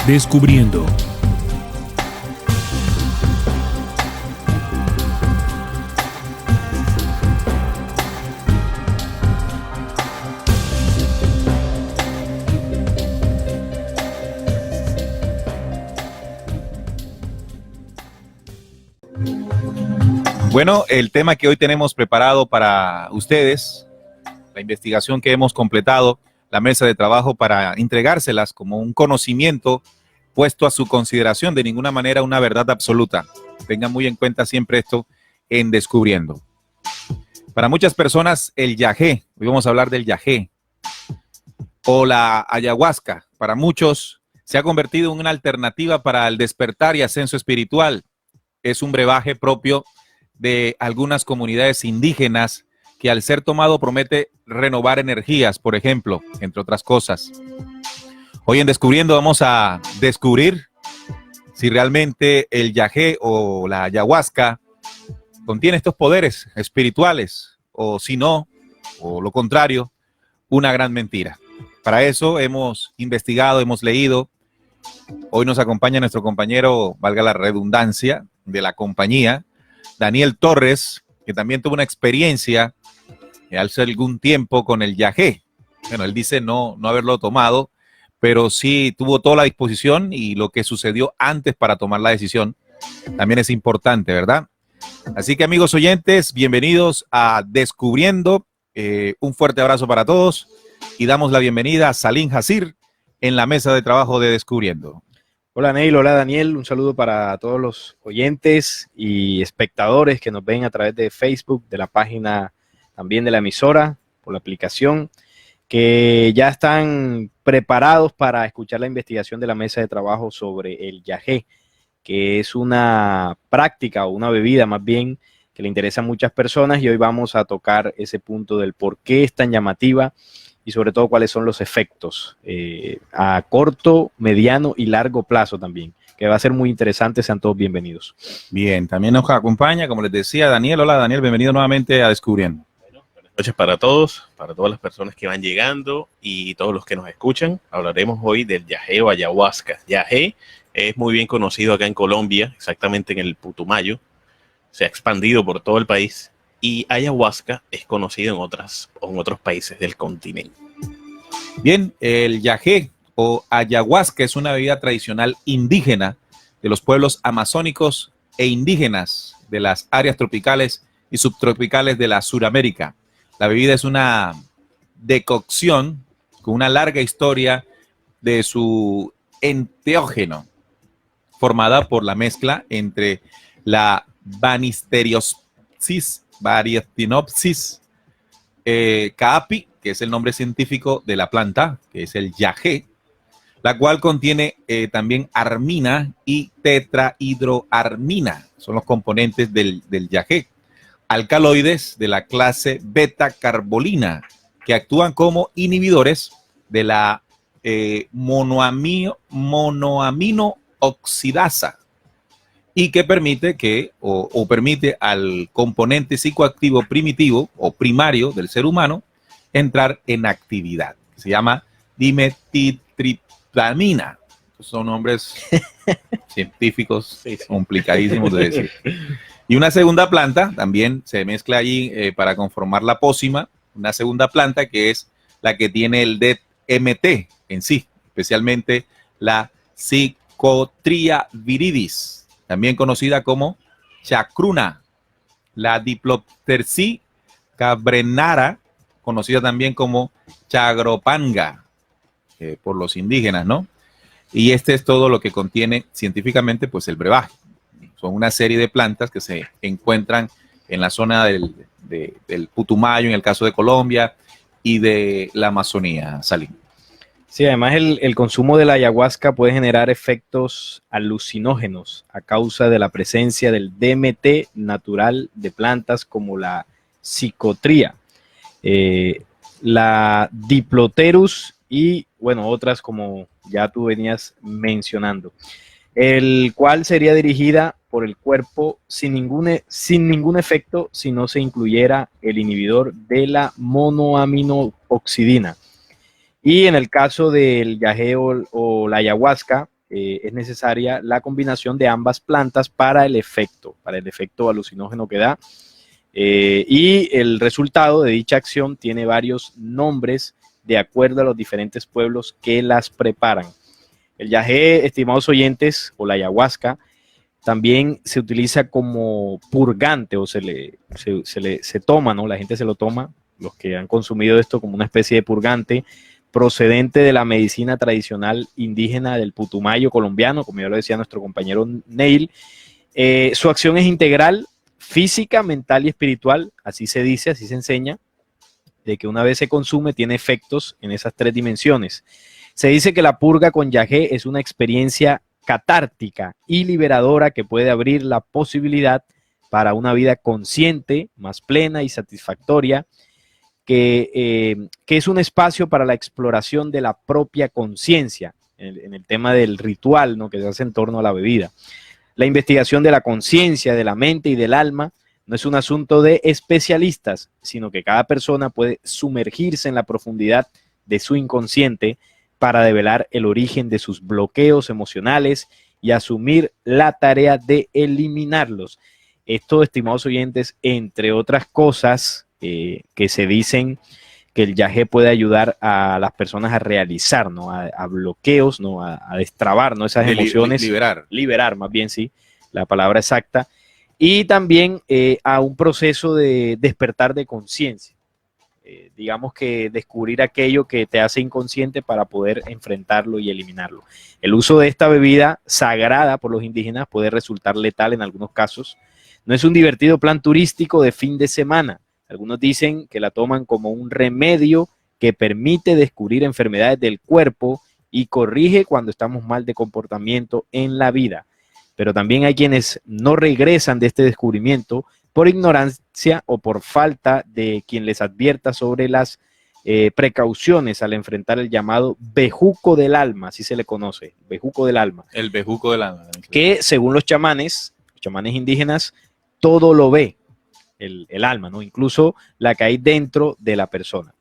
Descubriendo. Bueno, el tema que hoy tenemos preparado para ustedes, la investigación que hemos completado, la mesa de trabajo para entregárselas como un conocimiento puesto a su consideración, de ninguna manera una verdad absoluta. Tengan muy en cuenta siempre esto en Descubriendo. Para muchas personas, el yagé, hoy vamos a hablar del yagé, o la ayahuasca, para muchos se ha convertido en una alternativa para el despertar y ascenso espiritual. Es un brebaje propio de algunas comunidades indígenas que al ser tomado promete renovar energías, por ejemplo, entre otras cosas. Hoy en Descubriendo vamos a descubrir si realmente el yagé o la ayahuasca contiene estos poderes espirituales o si no, o lo contrario, una gran mentira. Para eso hemos investigado, hemos leído. Hoy nos acompaña nuestro compañero, valga la redundancia, de la compañía, Daniel Torres, que también tuvo una experiencia hace algún tiempo con el yagé. Bueno, él dice no haberlo tomado, pero sí tuvo toda la disposición y lo que sucedió antes para tomar la decisión también es importante, ¿verdad? Así que, amigos oyentes, bienvenidos a Descubriendo. Un fuerte abrazo para todos y damos la bienvenida a Salim Hasir en la mesa de trabajo de Descubriendo. Hola Neil, hola Daniel, un saludo para todos los oyentes y espectadores que nos ven a través de Facebook, de la página también de la emisora, por la aplicación, que ya están preparados para escuchar la investigación de la mesa de trabajo sobre el yagé, que es una práctica o una bebida más bien que le interesa a muchas personas, y hoy vamos a tocar ese punto del por qué es tan llamativa y sobre todo cuáles son los efectos a corto, mediano y largo plazo también, que va a ser muy interesante. Sean todos bienvenidos. Bien, también nos acompaña, como les decía, Daniel. Hola Daniel, bienvenido nuevamente a Descubriendo. Bueno, buenas noches para todos, para todas las personas que van llegando y todos los que nos escuchan. Hablaremos hoy del yagé o ayahuasca. Yagé es muy bien conocido acá en Colombia, exactamente en el Putumayo. Se ha expandido por todo el país. Y ayahuasca es conocido en otros países del continente. Bien, el yagé o ayahuasca es una bebida tradicional indígena de los pueblos amazónicos e indígenas de las áreas tropicales y subtropicales de la Suramérica. La bebida es una decocción con una larga historia de su enteógeno, formada por la mezcla entre la Banisteriopsis caapi, que es el nombre científico de la planta, que es el yagé, la cual contiene también armina y tetrahidroarmina, son los componentes del yagé, alcaloides de la clase beta-carbolina, que actúan como inhibidores de la monoamino oxidasa, y que permite permite al componente psicoactivo primitivo o primario del ser humano entrar en actividad. Se llama dimetiltriptamina. Son nombres científicos complicadísimos de decir. Y una segunda planta, también se mezcla allí para conformar la pócima, una segunda planta que es la que tiene el DMT en sí, especialmente la Psychotria viridis, también conocida como chacruna, la Diplopterci cabrenara, conocida también como chagropanga, por los indígenas, ¿no? Y este es todo lo que contiene científicamente, pues, el brebaje. Son una serie de plantas que se encuentran en la zona del Putumayo, en el caso de Colombia, y de la Amazonía, Salim. Sí, además el consumo de la ayahuasca puede generar efectos alucinógenos a causa de la presencia del DMT natural de plantas como la psicotria, la Diploterus y, bueno, otras como ya tú venías mencionando, el cual sería dirigida por el cuerpo sin ningún efecto si no se incluyera el inhibidor de la monoaminooxidina. Y en el caso del yagé o la ayahuasca, es necesaria la combinación de ambas plantas para el efecto alucinógeno que da. Y el resultado de dicha acción tiene varios nombres de acuerdo a los diferentes pueblos que las preparan. El yagé, estimados oyentes, o la ayahuasca, también se utiliza como purgante o se toma, ¿no? La gente se lo toma, los que han consumido esto, como una especie de purgante procedente de la medicina tradicional indígena del Putumayo colombiano, como ya lo decía nuestro compañero Neil. Su acción es integral, física, mental y espiritual, así se dice, así se enseña, de que una vez se consume tiene efectos en esas 3 dimensiones. Se dice que la purga con yagé es una experiencia catártica y liberadora que puede abrir la posibilidad para una vida consciente, más plena y satisfactoria, que es un espacio para la exploración de la propia conciencia, en el tema del ritual, ¿no?, que se hace en torno a la bebida. La investigación de la conciencia, de la mente y del alma no es un asunto de especialistas, sino que cada persona puede sumergirse en la profundidad de su inconsciente para develar el origen de sus bloqueos emocionales y asumir la tarea de eliminarlos. Esto, estimados oyentes, entre otras cosas que se dicen que el yagé puede ayudar a las personas a realizar, ¿no?, a bloqueos, ¿no?, a destrabar, ¿no?, esas emociones. Liberar, más bien, sí, la palabra exacta. Y también a un proceso de despertar de conciencia. Digamos que descubrir aquello que te hace inconsciente para poder enfrentarlo y eliminarlo. El uso de esta bebida sagrada por los indígenas puede resultar letal en algunos casos. No es un divertido plan turístico de fin de semana. Algunos dicen que la toman como un remedio que permite descubrir enfermedades del cuerpo y corrige cuando estamos mal de comportamiento en la vida. Pero también hay quienes no regresan de este descubrimiento por ignorancia o por falta de quien les advierta sobre las precauciones al enfrentar el llamado bejuco del alma, así se le conoce, bejuco del alma. El bejuco del alma. Que según los chamanes indígenas, todo lo ve, el alma, ¿no?, incluso la que hay dentro de la persona.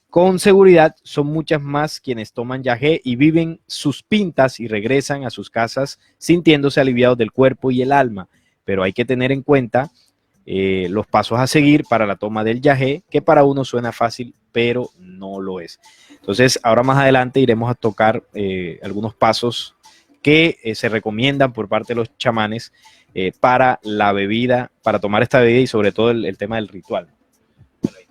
Con seguridad son muchas más quienes toman yagé y viven sus pintas y regresan a sus casas sintiéndose aliviados del cuerpo y el alma, pero hay que tener en cuenta los pasos a seguir para la toma del yagé, que para uno suena fácil, pero no lo es. Entonces, ahora más adelante iremos a tocar algunos pasos que se recomiendan por parte de los chamanes para la bebida, para tomar esta bebida y sobre todo el tema del ritual. Hay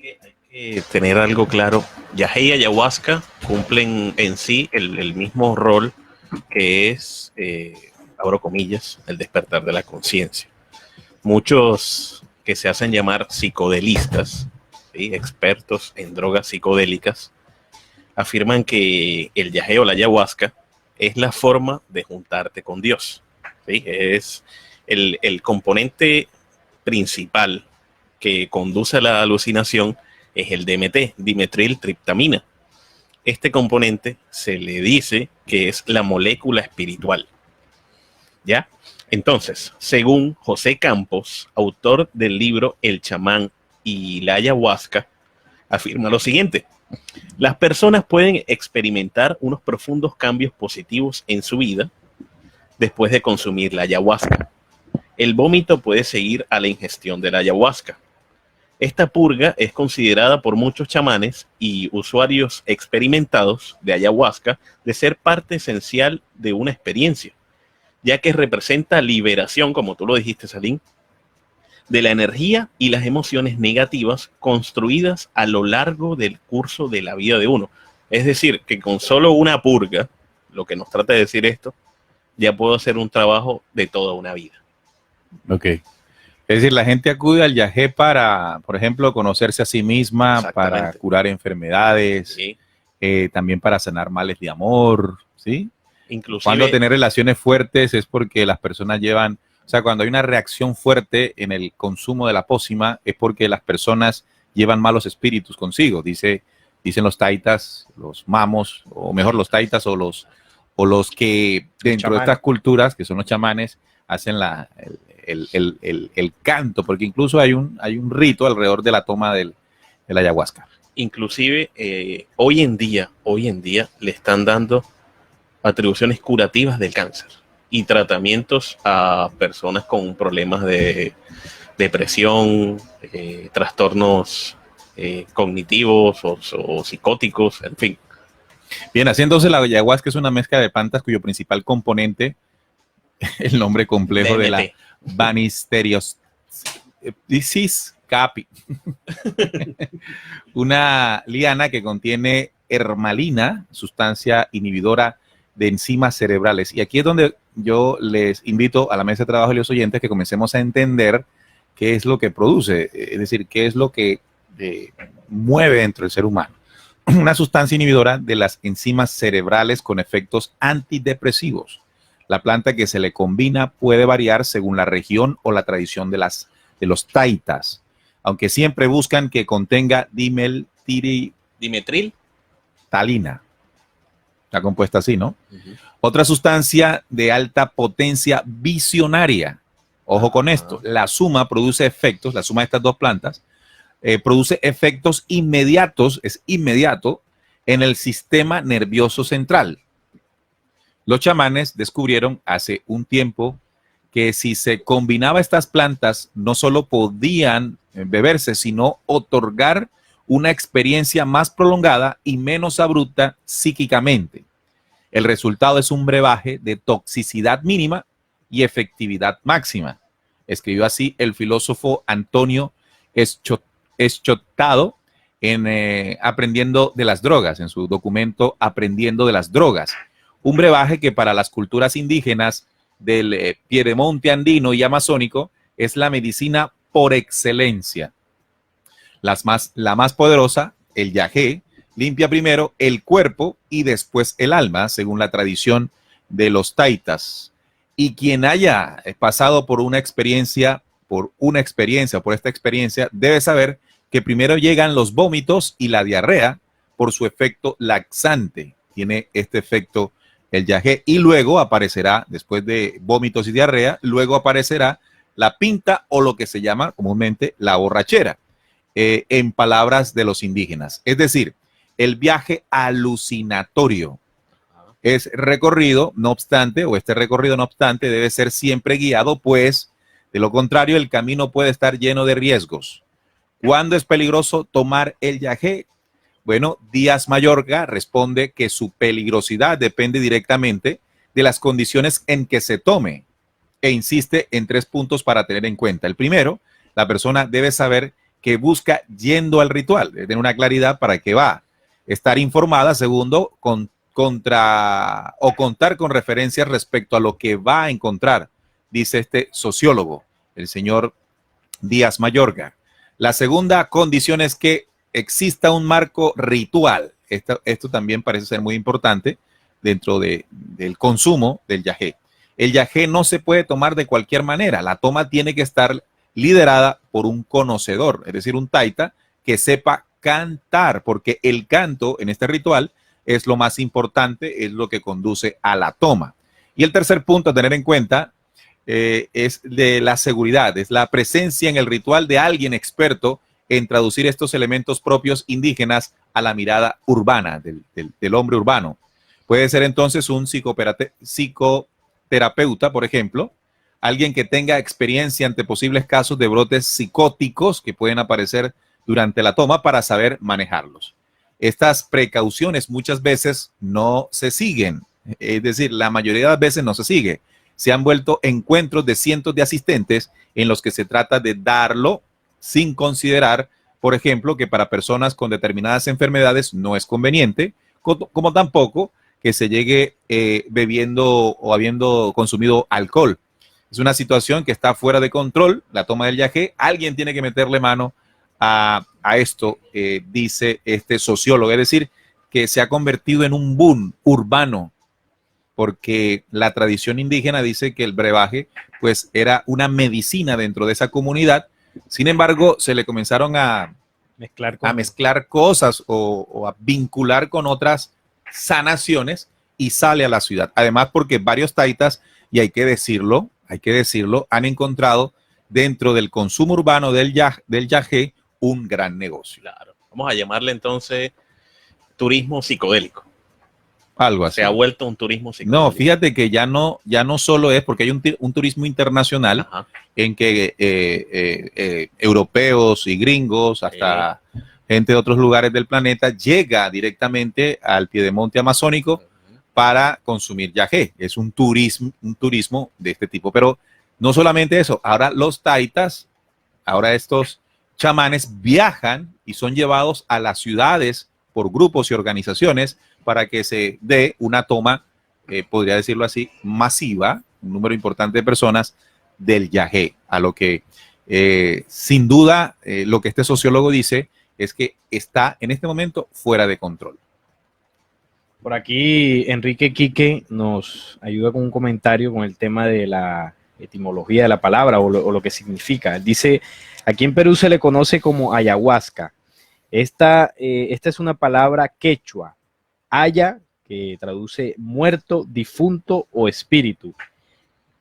que tener algo claro. Yagé y ayahuasca cumplen en sí el mismo rol que es, abro comillas, el despertar de la conciencia. Muchos que se hacen llamar psicodelistas, ¿sí?, expertos en drogas psicodélicas, afirman que el yagé o la ayahuasca es la forma de juntarte con Dios, ¿sí? Es el componente principal que conduce a la alucinación es el DMT, dimetiltriptamina. Este componente se le dice que es la molécula espiritual. ¿Ya? Entonces, según José Campos, autor del libro El chamán y la ayahuasca, afirma lo siguiente: las personas pueden experimentar unos profundos cambios positivos en su vida después de consumir la ayahuasca. El vómito puede seguir a la ingestión de la ayahuasca. Esta purga es considerada por muchos chamanes y usuarios experimentados de ayahuasca de ser parte esencial de una experiencia, ya que representa liberación, como tú lo dijiste, Salim, de la energía y las emociones negativas construidas a lo largo del curso de la vida de uno. Es decir, que con solo una purga, lo que nos trata de decir esto, ya puedo hacer un trabajo de toda una vida. Ok. Es decir, la gente acude al yagé para, por ejemplo, conocerse a sí misma, para curar enfermedades, sí, también para sanar males de amor, ¿sí? Inclusive, cuando tener relaciones fuertes es porque las personas llevan, o sea, cuando hay una reacción fuerte en el consumo de la pócima es porque las personas llevan malos espíritus consigo, dicen los taitas, los mamos, o mejor los taitas o los que dentro de estas culturas, que son los chamanes, hacen el canto, porque incluso hay un rito alrededor de la toma de la ayahuasca. Inclusive hoy en día le están dando atribuciones curativas del cáncer y tratamientos a personas con problemas de depresión, trastornos cognitivos o psicóticos, en fin. Bien, haciéndose la ayahuasca es una mezcla de plantas cuyo principal componente, el nombre complejo de la DMT. Banisteriopsis capi, una liana que contiene hermalina, sustancia inhibidora de enzimas cerebrales. Y aquí es donde yo les invito a la mesa de trabajo y los oyentes que comencemos a entender qué es lo que produce, es decir, qué es lo que mueve dentro del ser humano. Una sustancia inhibidora de las enzimas cerebrales con efectos antidepresivos. La planta que se le combina puede variar según la región o la tradición de los taitas, aunque siempre buscan que contenga Dimetril. talina. Está compuesta así, ¿no? Otra sustancia de alta potencia visionaria. Ojo con esto. La suma produce efectos, la suma de estas dos plantas, produce efectos inmediatos, es inmediato, en el sistema nervioso central. Los chamanes descubrieron hace un tiempo que si se combinaba estas plantas, no solo podían beberse, sino otorgar una experiencia más prolongada y menos abrupta psíquicamente. El resultado es un brebaje de toxicidad mínima y efectividad máxima. Escribió así el filósofo Antonio Eschottado en Aprendiendo de las Drogas, en su documento Aprendiendo de las Drogas. Un brebaje que para las culturas indígenas del Piedemonte andino y amazónico es la medicina por excelencia. La más poderosa, el yagé, limpia primero el cuerpo y después el alma, según la tradición de los taitas. Y quien haya pasado por esta experiencia, debe saber que primero llegan los vómitos y la diarrea por su efecto laxante. Tiene este efecto el yagé y luego aparecerá, después de vómitos y diarrea, luego aparecerá la pinta o lo que se llama comúnmente la borrachera, en palabras de los indígenas. Es decir, el viaje alucinatorio es recorrido, no obstante, debe ser siempre guiado, pues de lo contrario el camino puede estar lleno de riesgos. ¿Cuándo es peligroso tomar el yagé? Bueno, Díaz Mayorga responde que su peligrosidad depende directamente de las condiciones en que se tome e insiste en 3 puntos para tener en cuenta. El primero, la persona debe saber que busca yendo al ritual, debe tener una claridad para qué va. Estar informada. Segundo, contar con referencias respecto a lo que va a encontrar, dice este sociólogo, el señor Díaz Mayorga. La segunda condición es que exista un marco ritual. Esto también parece ser muy importante dentro del consumo del yagé. El yagé no se puede tomar de cualquier manera. La toma tiene que estar liderada por un conocedor, es decir, un taita que sepa cantar, porque el canto en este ritual es lo más importante, es lo que conduce a la toma. Y el tercer punto a tener en cuenta es de la seguridad, es la presencia en el ritual de alguien experto en traducir estos elementos propios indígenas a la mirada urbana del hombre urbano. Puede ser entonces un psicoterapeuta, por ejemplo, alguien que tenga experiencia ante posibles casos de brotes psicóticos que pueden aparecer durante la toma para saber manejarlos. Estas precauciones muchas veces no se siguen, es decir, la mayoría de las veces no se sigue. Se han vuelto encuentros de cientos de asistentes en los que se trata de darlo sin considerar, por ejemplo, que para personas con determinadas enfermedades no es conveniente, como tampoco que se llegue bebiendo o habiendo consumido alcohol. Es una situación que está fuera de control, la toma del yagé. Alguien tiene que meterle mano a esto, dice este sociólogo. Es decir, que se ha convertido en un boom urbano, porque la tradición indígena dice que el brebaje pues era una medicina dentro de esa comunidad. Sin embargo, se le comenzaron a mezclar cosas o a vincular con otras sanaciones y sale a la ciudad. Además, porque varios taitas, y hay que decirlo, han encontrado dentro del consumo urbano del yagé un gran negocio. Claro. Vamos a llamarle entonces turismo psicodélico. Algo así. Se ha vuelto un turismo No, psicodélico. fíjate que ya no solo es porque hay un turismo internacional Ajá. en que europeos y gringos, hasta gente de otros lugares del planeta, llega directamente al piedemonte amazónico para consumir yagé. Es un turismo de este tipo. Pero no solamente eso, ahora los taitas, ahora estos chamanes viajan y son llevados a las ciudades por grupos y organizaciones para que se dé una toma, podría decirlo así, masiva, un número importante de personas del yagé, a lo que sin duda lo que este sociólogo dice es que está en este momento fuera de control. Por aquí Enrique Quique nos ayuda con un comentario con el tema de la etimología de la palabra o lo que significa. Él dice, aquí en Perú se le conoce como ayahuasca. Esta es una palabra quechua. Aya, que traduce muerto, difunto o espíritu.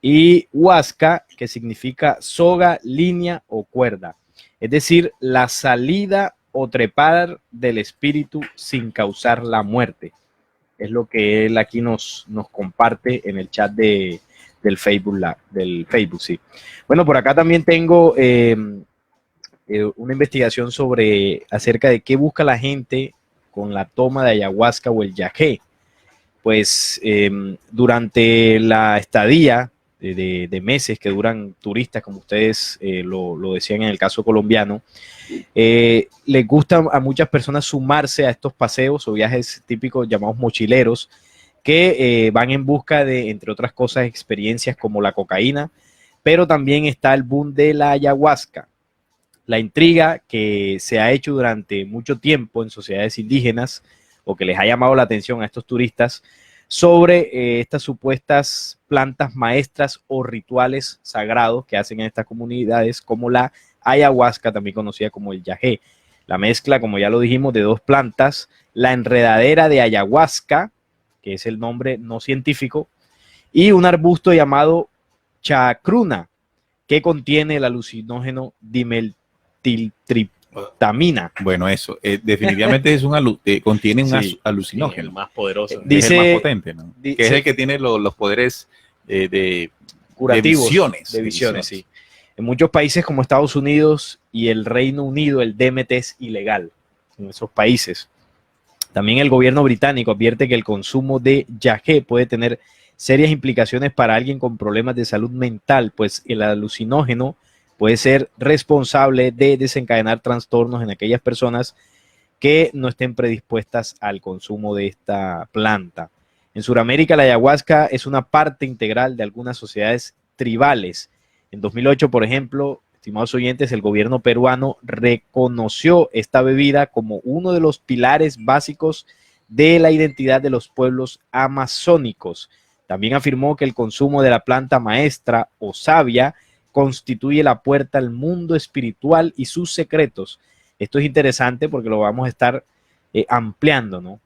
Y huasca, que significa soga, línea o cuerda. Es decir, la salida o trepar del espíritu sin causar la muerte. Es lo que él aquí nos comparte en el chat del Facebook, sí. Bueno, por acá también tengo una investigación acerca de qué busca la gente con la toma de ayahuasca o el yagé. Pues durante la estadía de meses que duran turistas, como ustedes lo decían en el caso colombiano, les gusta a muchas personas sumarse a estos paseos o viajes típicos llamados mochileros, que van en busca de, entre otras cosas, experiencias como la cocaína, pero también está el boom de la ayahuasca. La intriga que se ha hecho durante mucho tiempo en sociedades indígenas, o que les ha llamado la atención a estos turistas, sobre estas supuestas plantas maestras o rituales sagrados que hacen en estas comunidades, como la ayahuasca, también conocida como el yagé. La mezcla, como ya lo dijimos, de dos plantas, la enredadera de ayahuasca, que es el nombre no científico, y un arbusto llamado chacruna, que contiene el alucinógeno dimetiltriptamina. Bueno, eso definitivamente es contiene un alucinógeno. El más poderoso. Es el más potente, ¿no? Que es el que tiene los poderes curativos, de visiones, sí. En muchos países como Estados Unidos y el Reino Unido, el DMT es ilegal en esos países. También el gobierno británico advierte que el consumo de yagé puede tener serias implicaciones para alguien con problemas de salud mental, pues el alucinógeno puede ser responsable de desencadenar trastornos en aquellas personas que no estén predispuestas al consumo de esta planta. En Sudamérica, la ayahuasca es una parte integral de algunas sociedades tribales. En 2008, por ejemplo, estimados oyentes, el gobierno peruano reconoció esta bebida como uno de los pilares básicos de la identidad de los pueblos amazónicos. También afirmó que el consumo de la planta maestra o savia constituye la puerta al mundo espiritual y sus secretos. Esto es interesante porque lo vamos a estar ampliando, ¿no?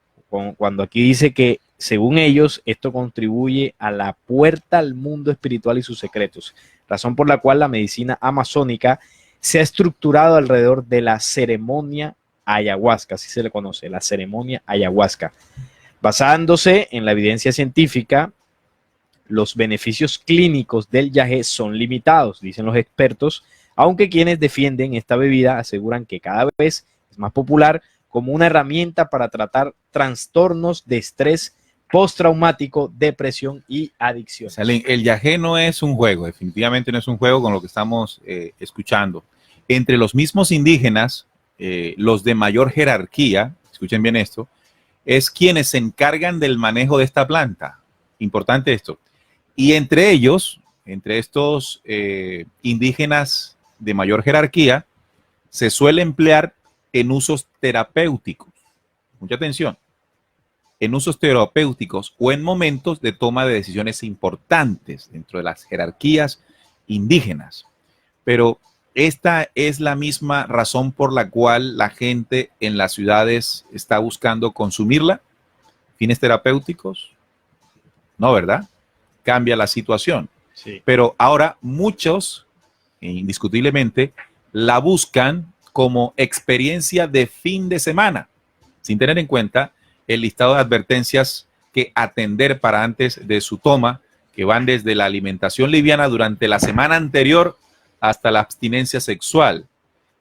Cuando aquí dice que, según ellos, esto contribuye a la puerta al mundo espiritual y sus secretos, razón por la cual la medicina amazónica se ha estructurado alrededor de la ceremonia ayahuasca, así se le conoce, la ceremonia ayahuasca. Basándose en la evidencia científica, los beneficios clínicos del yagé son limitados, dicen los expertos, aunque quienes defienden esta bebida aseguran que cada vez es más popular como una herramienta para tratar trastornos de estrés postraumático, depresión y adicción. El yagé no es un juego, definitivamente no es un juego con lo que estamos escuchando. Entre los mismos indígenas, los de mayor jerarquía, escuchen bien esto, es quienes se encargan del manejo de esta planta. Importante esto. Y entre ellos, entre estos indígenas de mayor jerarquía, se suele emplear en usos terapéuticos. Mucha atención. En usos terapéuticos o en momentos de toma de decisiones importantes dentro de las jerarquías indígenas. Pero esta es la misma razón por la cual la gente en las ciudades está buscando consumirla. ¿Fines terapéuticos? No, ¿verdad? Cambia la situación. Sí. Pero ahora muchos, indiscutiblemente, la buscan como experiencia de fin de semana, sin tener en cuenta el listado de advertencias que atender para antes de su toma, que van desde la alimentación liviana durante la semana anterior hasta la abstinencia sexual,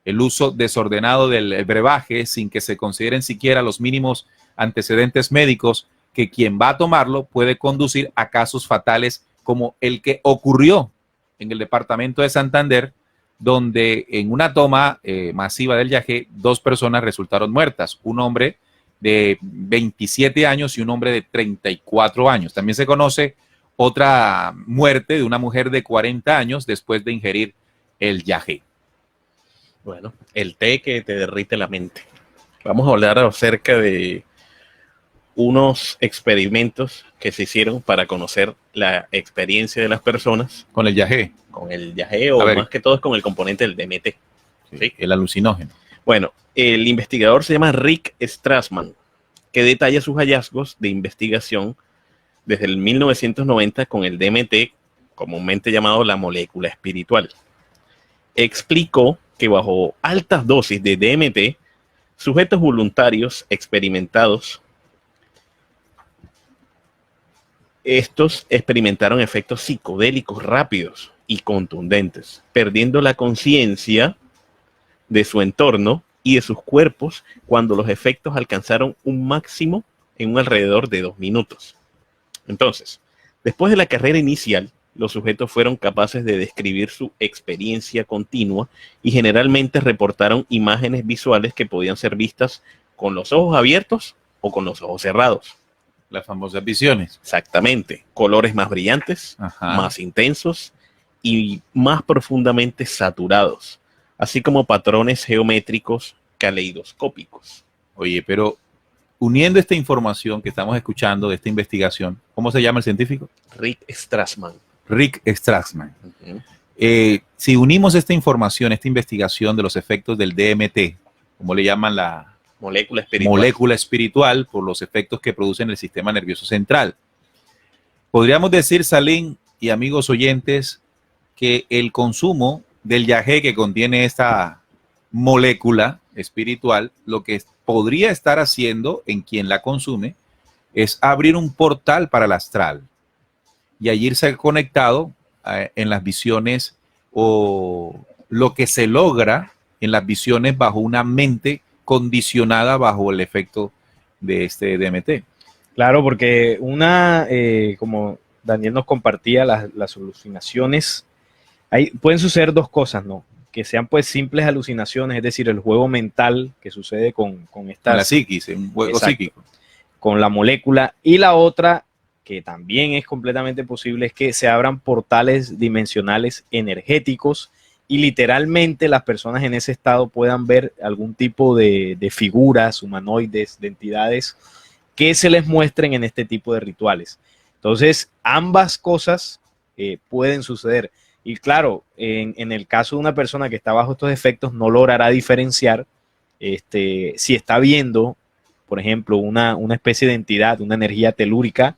el uso desordenado del brebaje sin que se consideren siquiera los mínimos antecedentes médicos, que quien va a tomarlo puede conducir a casos fatales como el que ocurrió en el departamento de Santander, donde en una toma masiva del yagé, 2 personas resultaron muertas, un hombre de 27 años y un hombre de 34 años. También se conoce otra muerte de una mujer de 40 años después de ingerir el yagé. Bueno, el té que te derrite la mente. Vamos a hablar acerca de unos experimentos que se hicieron para conocer la experiencia de las personas Con el yagé. con el yagé, o más que todo es con el componente del DMT. ¿Sí? El alucinógeno. Bueno, el investigador se llama Rick Strassman, que detalla sus hallazgos de investigación desde el 1990 con el DMT, comúnmente llamado la molécula espiritual. Explicó que bajo altas dosis de DMT, sujetos voluntarios experimentados, estos experimentaron efectos psicodélicos rápidos y contundentes, perdiendo la conciencia de su entorno y de sus cuerpos cuando los efectos alcanzaron un máximo en un alrededor de 2 minutos. Entonces, después de la carrera inicial, los sujetos fueron capaces de describir su experiencia continua y generalmente reportaron imágenes visuales que podían ser vistas con los ojos abiertos o con los ojos cerrados. Las famosas visiones. Exactamente. Colores más brillantes, Ajá. más intensos y más profundamente saturados, así como patrones geométricos caleidoscópicos. Oye, pero uniendo esta información que estamos escuchando de esta investigación, ¿cómo se llama el científico? Rick Strassman. Rick Strassman. Uh-huh. Si unimos esta información, esta investigación de los efectos del DMT, como le llaman la Molécula espiritual. molécula espiritual, por los efectos que produce en el sistema nervioso central, podríamos decir, Salim y amigos oyentes, que el consumo del yagé que contiene esta molécula espiritual, lo que podría estar haciendo en quien la consume es abrir un portal para el astral y allí ser conectado en las visiones, o lo que se logra en las visiones bajo una mente condicionada bajo el efecto de este DMT. Claro, porque como Daniel nos compartía, las alucinaciones, pueden suceder 2 cosas, ¿no? Que sean pues simples alucinaciones, es decir, el juego mental que sucede con estas... La psiquis, un juego Exacto, psíquico. con la molécula. Y la otra, que también es completamente posible, es que se abran portales dimensionales energéticos y literalmente las personas en ese estado puedan ver algún tipo de figuras humanoides, de entidades que se les muestren en este tipo de rituales. Entonces, ambas cosas pueden suceder. Y claro, en el caso de una persona que está bajo estos efectos, no logrará diferenciar si está viendo, por ejemplo, una especie de entidad, una energía telúrica,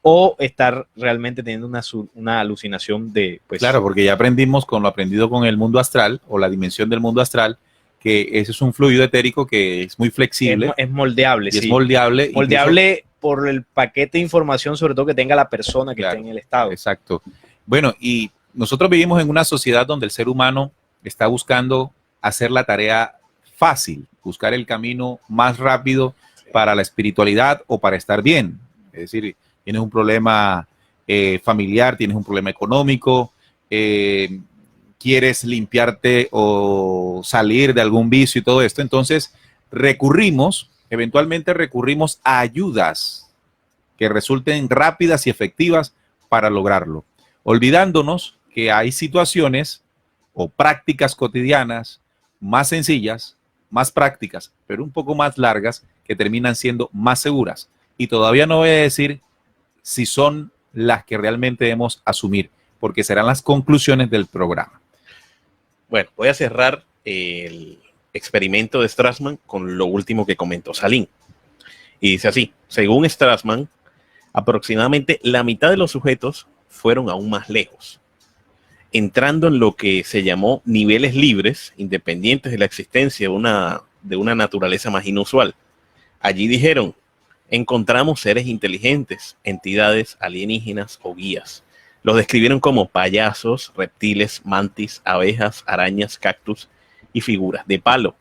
o estar realmente teniendo una alucinación de... Pues, claro, porque ya aprendimos con lo aprendido con el mundo astral, o la dimensión del mundo astral, que ese es un fluido etérico que es muy flexible. Es moldeable, y sí. es moldeable. Moldeable incluso por el paquete de información, sobre todo que tenga la persona que claro, esté en el estado. Exacto. Bueno, y nosotros vivimos en una sociedad donde el ser humano está buscando hacer la tarea fácil, buscar el camino más rápido para la espiritualidad o para estar bien. Es decir, tienes un problema familiar, tienes un problema económico, quieres limpiarte o salir de algún vicio y todo esto. Entonces, eventualmente recurrimos a ayudas que resulten rápidas y efectivas para lograrlo, olvidándonos que hay situaciones o prácticas cotidianas más sencillas, más prácticas, pero un poco más largas, que terminan siendo más seguras. Y todavía no voy a decir si son las que realmente debemos asumir, porque serán las conclusiones del programa. Bueno, voy a cerrar el experimento de Strassman con lo último que comentó Salim. Y dice así: según Strassman, aproximadamente la mitad de los sujetos fueron aún más lejos, entrando en lo que se llamó niveles libres, independientes de la existencia de una naturaleza más inusual. Allí dijeron, encontramos seres inteligentes, entidades alienígenas o guías. Los describieron como payasos, reptiles, mantis, abejas, arañas, cactus y figuras de palo.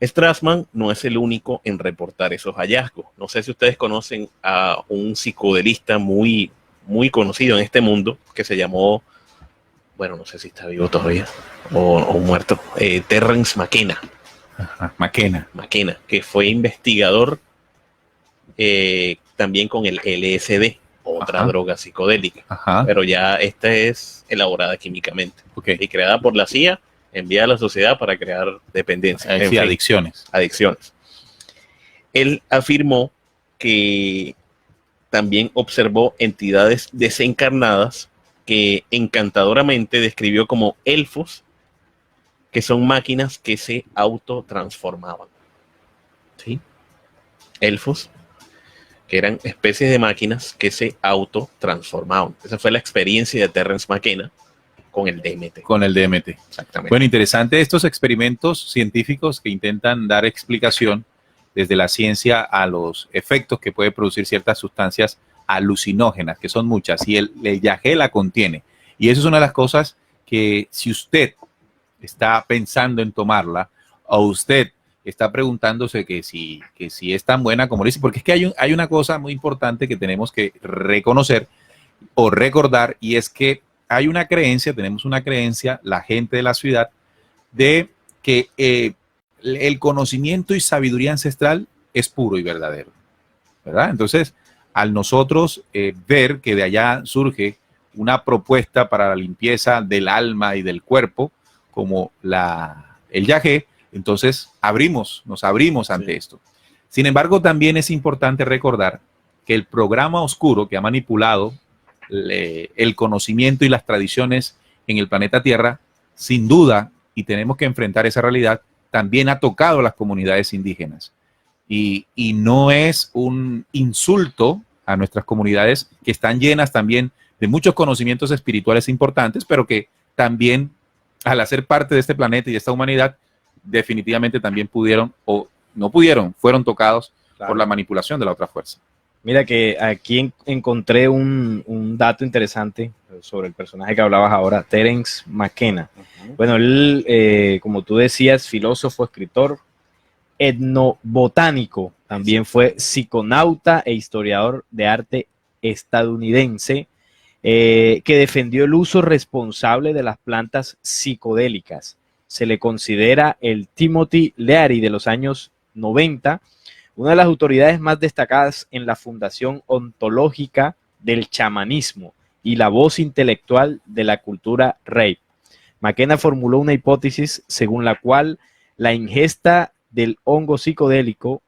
Strassman no es el único en reportar esos hallazgos. No sé si ustedes conocen a un psicodelista muy conocido en este mundo que se llamó, bueno, no sé si está vivo todavía o muerto, Terrence McKenna. Ajá, McKenna, que fue investigador también con el LSD, otra droga psicodélica. Ajá. Pero ya esta es elaborada químicamente y creada por la CIA, enviada a la sociedad para crear dependencia. Sí, adicciones. Él afirmó que también observó entidades desencarnadas que encantadoramente describió como elfos, que son máquinas que se autotransformaban. ¿Sí? Elfos, que eran especies de máquinas que se autotransformaban. Esa fue la experiencia de Terrence McKenna con el DMT. Con el DMT. Exactamente. Bueno, interesante estos experimentos científicos que intentan dar explicación desde la ciencia a los efectos que puede producir ciertas sustancias alucinógenas, que son muchas, y el yagé la contiene. Y eso es una de las cosas que si usted está pensando en tomarla, o usted está preguntándose que si es tan buena como dice, porque es que hay una cosa muy importante que tenemos que reconocer o recordar, y es que hay una creencia, tenemos una creencia, la gente de la ciudad, de que el conocimiento y sabiduría ancestral es puro y verdadero, ¿verdad? Entonces, al nosotros ver que de allá surge una propuesta para la limpieza del alma y del cuerpo, como el yagé, entonces nos abrimos ante esto. Sin embargo, también es importante recordar que el programa oscuro que ha manipulado el conocimiento y las tradiciones en el planeta Tierra, sin duda, y tenemos que enfrentar esa realidad, también ha tocado a las comunidades indígenas. Y no es un insulto a nuestras comunidades que están llenas también de muchos conocimientos espirituales importantes, pero que también, al hacer parte de este planeta y de esta humanidad, definitivamente también pudieron o no pudieron, fueron tocados por la manipulación de la otra fuerza. Mira que aquí encontré un dato interesante sobre el personaje que hablabas ahora, Terence McKenna. Bueno, él, como tú decías, filósofo, escritor, etnobotánico, también fue psiconauta e historiador de arte estadounidense, que defendió el uso responsable de las plantas psicodélicas. Se le considera el Timothy Leary de los años 90, una de las autoridades más destacadas en la fundación ontológica del chamanismo y la voz intelectual de la cultura rave. McKenna formuló una hipótesis según la cual la ingesta del hongo psicodélico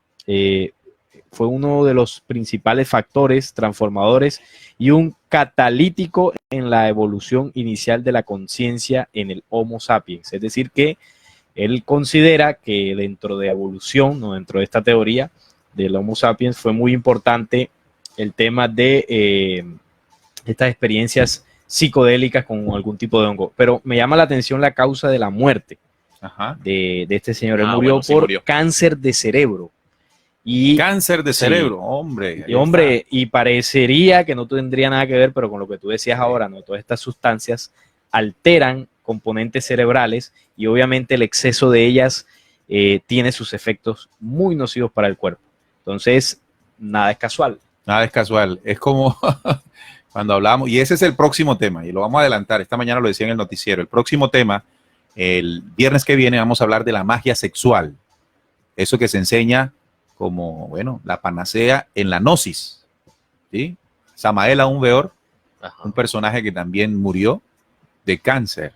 fue uno de los principales factores transformadores y un catalítico en la evolución inicial de la conciencia en el Homo sapiens. Es decir, que él considera que dentro de evolución, o dentro de esta teoría del Homo sapiens, fue muy importante el tema de estas experiencias psicodélicas con algún tipo de hongo. Pero me llama la atención la causa de la muerte de este señor. Él murió por cáncer de cerebro. Cáncer de cerebro, hombre. Y parecería que no tendría nada que ver, pero con lo que tú decías ahora, ¿no? Todas estas sustancias alteran componentes cerebrales y obviamente el exceso de ellas tiene sus efectos muy nocivos para el cuerpo. Entonces, nada es casual. Nada es casual. Es como cuando hablamos, y ese es el próximo tema, y lo vamos a adelantar. Esta mañana lo decía en el noticiero. El próximo tema, el viernes que viene, vamos a hablar de la magia sexual. Eso que se enseña como, bueno, la panacea en la gnosis, ¿sí? Samael Aun Weor, un personaje que también murió de cáncer.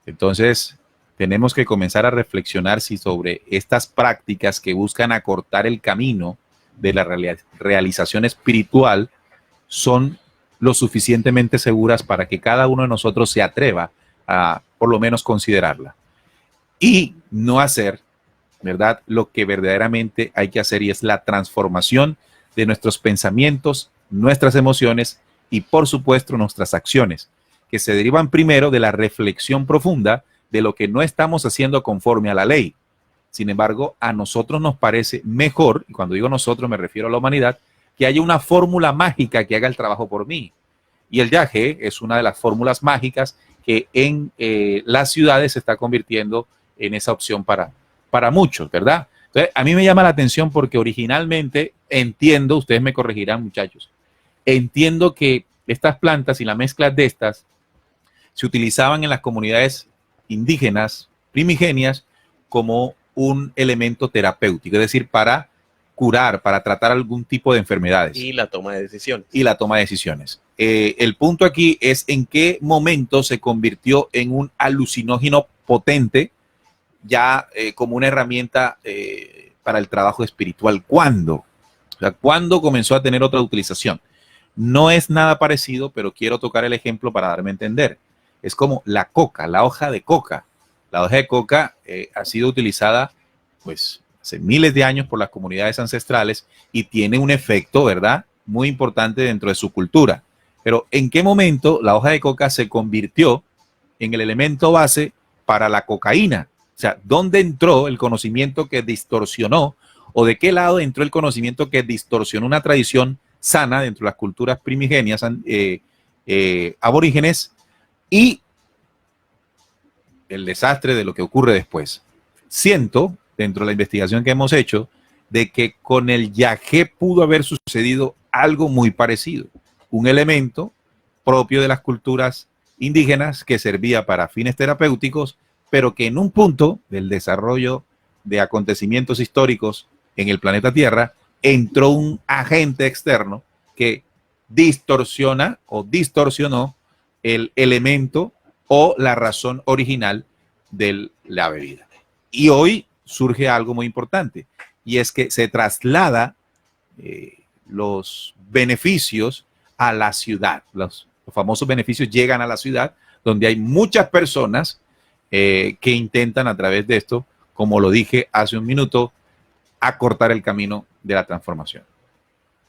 Entonces, tenemos que comenzar a reflexionar sobre estas prácticas que buscan acortar el camino de la realización espiritual son lo suficientemente seguras para que cada uno de nosotros se atreva a, por lo menos, considerarla. Y no hacer, ¿verdad?, lo que verdaderamente hay que hacer, y es la transformación de nuestros pensamientos, nuestras emociones y, por supuesto, nuestras acciones, que se derivan primero de la reflexión profunda de lo que no estamos haciendo conforme a la ley. Sin embargo, a nosotros nos parece mejor, y cuando digo nosotros me refiero a la humanidad, que haya una fórmula mágica que haga el trabajo por mí. Y el yagé es una de las fórmulas mágicas que en las ciudades se está convirtiendo en esa opción para muchos, ¿verdad? Entonces, a mí me llama la atención porque originalmente entiendo, ustedes me corregirán, muchachos, entiendo que estas plantas y la mezcla de estas se utilizaban en las comunidades indígenas primigenias como un elemento terapéutico, es decir, para curar, para tratar algún tipo de enfermedades. Y la toma de decisiones. Y la toma de decisiones. El punto aquí es en qué momento se convirtió en un alucinógeno potente, ya como una herramienta para el trabajo espiritual. ¿Cuándo? O sea, ¿cuándo comenzó a tener otra utilización? No es nada parecido, pero quiero tocar el ejemplo para darme a entender. Es como la coca, la hoja de coca. La hoja de coca ha sido utilizada pues hace miles de años por las comunidades ancestrales y tiene un efecto, ¿verdad?, muy importante dentro de su cultura. Pero ¿en qué momento la hoja de coca se convirtió en el elemento base para la cocaína? O sea, ¿dónde entró el conocimiento que distorsionó o de qué lado entró el conocimiento que distorsionó una tradición sana dentro de las culturas primigenias aborígenes y el desastre de lo que ocurre después? Siento, dentro de la investigación que hemos hecho, de que con el yagé pudo haber sucedido algo muy parecido. Un elemento propio de las culturas indígenas que servía para fines terapéuticos, pero que en un punto del desarrollo de acontecimientos históricos en el planeta Tierra, entró un agente externo que distorsiona o distorsionó el elemento o la razón original de la bebida. Y hoy surge algo muy importante, y es que se traslada los beneficios a la ciudad. Los famosos beneficios llegan a la ciudad, donde hay muchas personas que intentan a través de esto, como lo dije hace un minuto, acortar el camino de la transformación.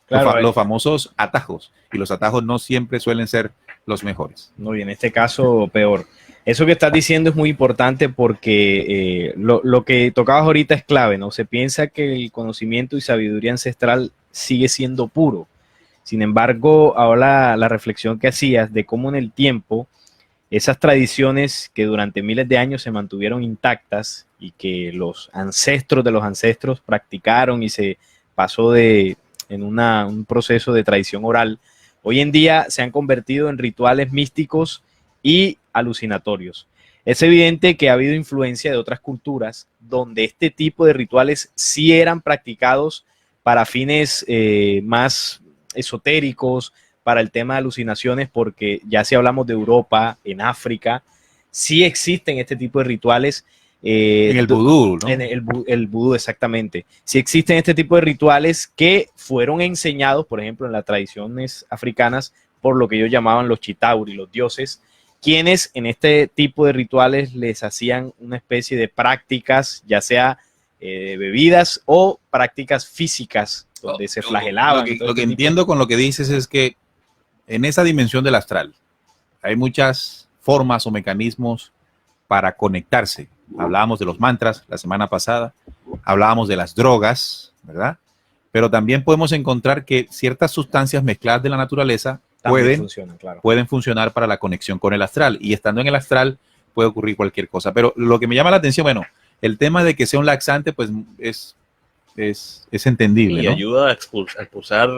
Claro, los famosos atajos, y los atajos no siempre suelen ser los mejores. No, y en este caso peor. Eso que estás diciendo es muy importante porque lo que tocabas ahorita es clave, ¿no? Se piensa que el conocimiento y sabiduría ancestral sigue siendo puro. Sin embargo, ahora la reflexión que hacías de cómo en el tiempo esas tradiciones que durante miles de años se mantuvieron intactas y que los ancestros de los ancestros practicaron y se pasó en un proceso de tradición oral, hoy en día se han convertido en rituales místicos y alucinatorios. Es evidente que ha habido influencia de otras culturas donde este tipo de rituales sí eran practicados para fines más esotéricos, para el tema de alucinaciones, porque ya si hablamos de Europa, en África, sí existen este tipo de rituales. En el vudú, ¿no? En el vudú, exactamente. Sí existen este tipo de rituales que fueron enseñados, por ejemplo, en las tradiciones africanas, por lo que ellos llamaban los chitauri, los dioses, quienes en este tipo de rituales les hacían una especie de prácticas, ya sea bebidas o prácticas físicas, donde se flagelaban. Lo que entiendo con lo que dices es que en esa dimensión del astral hay muchas formas o mecanismos para conectarse. Hablábamos de los mantras la semana pasada, hablábamos de las drogas, ¿verdad? Pero también podemos encontrar que ciertas sustancias mezcladas de la naturaleza pueden funcionar para la conexión con el astral. Y estando en el astral puede ocurrir cualquier cosa. Pero lo que me llama la atención, bueno, el tema de que sea un laxante, pues es entendible, y ¿no? ayuda a expulsar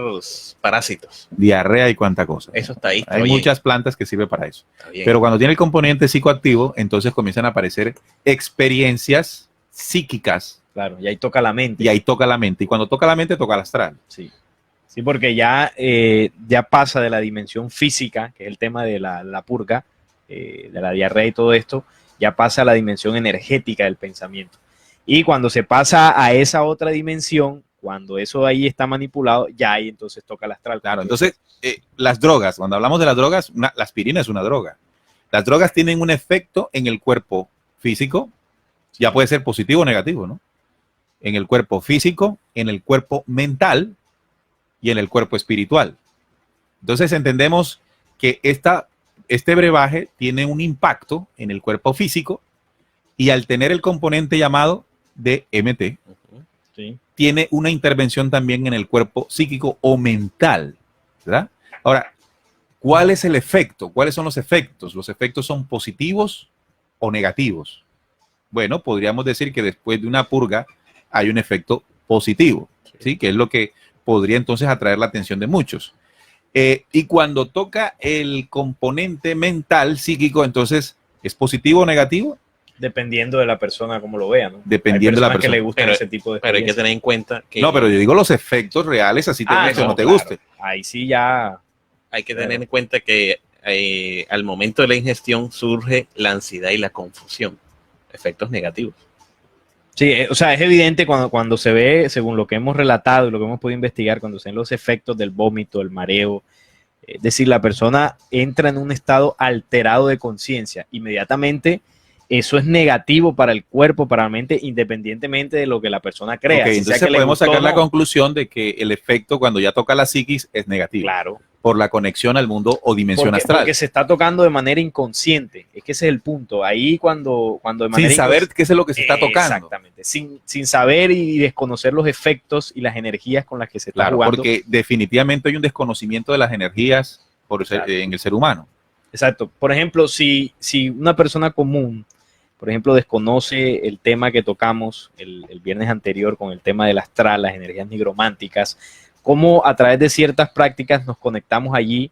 parásitos. Diarrea y cuánta cosa. Eso está ahí. Hay muchas plantas que sirven para eso. Pero cuando tiene el componente psicoactivo, entonces comienzan a aparecer experiencias psíquicas. Claro, y ahí toca la mente. Y ahí toca la mente. Y cuando toca la mente, toca el astral. Sí. Sí, porque ya pasa de la dimensión física, que es el tema de la purga, de la diarrea y todo esto, ya pasa a la dimensión energética del pensamiento. Y cuando se pasa a esa otra dimensión, cuando eso ahí está manipulado, ya ahí entonces toca el astral. Claro, entonces las drogas, cuando hablamos de las drogas, la aspirina es una droga. Las drogas tienen un efecto en el cuerpo físico, ya puede ser positivo o negativo, ¿no? En el cuerpo físico, en el cuerpo mental y en el cuerpo espiritual. Entonces entendemos que este brebaje tiene un impacto en el cuerpo físico y al tener el componente llamado DMT, Sí. tiene una intervención también en el cuerpo psíquico o mental, ¿verdad? Ahora, ¿cuál es el efecto? ¿Cuáles son los efectos? ¿Los efectos son positivos o negativos? Bueno, podríamos decir que después de una purga hay un efecto positivo, ¿sí? Que es lo que podría entonces atraer la atención de muchos. Y cuando toca el componente mental, psíquico, entonces, ¿es positivo o negativo? Dependiendo de la persona como lo vea, ¿no? Dependiendo de la Hay personas que persona. le gustan ese tipo de Pero hay que experiencias. tener en cuenta que No, pero yo digo los efectos reales, así te guste o no te claro. guste. Ahí sí ya. hay que tener en cuenta que al momento de la ingestión surge la ansiedad y la confusión, efectos negativos. Sí, o sea, es evidente cuando se ve, según lo que hemos relatado y lo que hemos podido investigar, cuando se ven los efectos del vómito, el mareo, es decir, la persona entra en un estado alterado de conciencia. Inmediatamente eso es negativo para el cuerpo, para la mente, independientemente de lo que la persona crea. Ok, si sea entonces que le podemos gustó sacar o la no. conclusión de que el efecto cuando ya toca la psiquis es negativo. Claro. Por la conexión al mundo o dimensión astral. Porque se está tocando de manera inconsciente. Es que ese es el punto. Ahí cuando de manera Sin saber qué es lo que se está tocando. Exactamente. Sin saber y desconocer los efectos y las energías con las que se está Claro, jugando. porque definitivamente hay un desconocimiento de las energías en el ser humano. Exacto. Por ejemplo, si una persona común, por ejemplo, desconoce el tema que tocamos el viernes anterior con el tema del astral, las energías nigrománticas, cómo a través de ciertas prácticas nos conectamos allí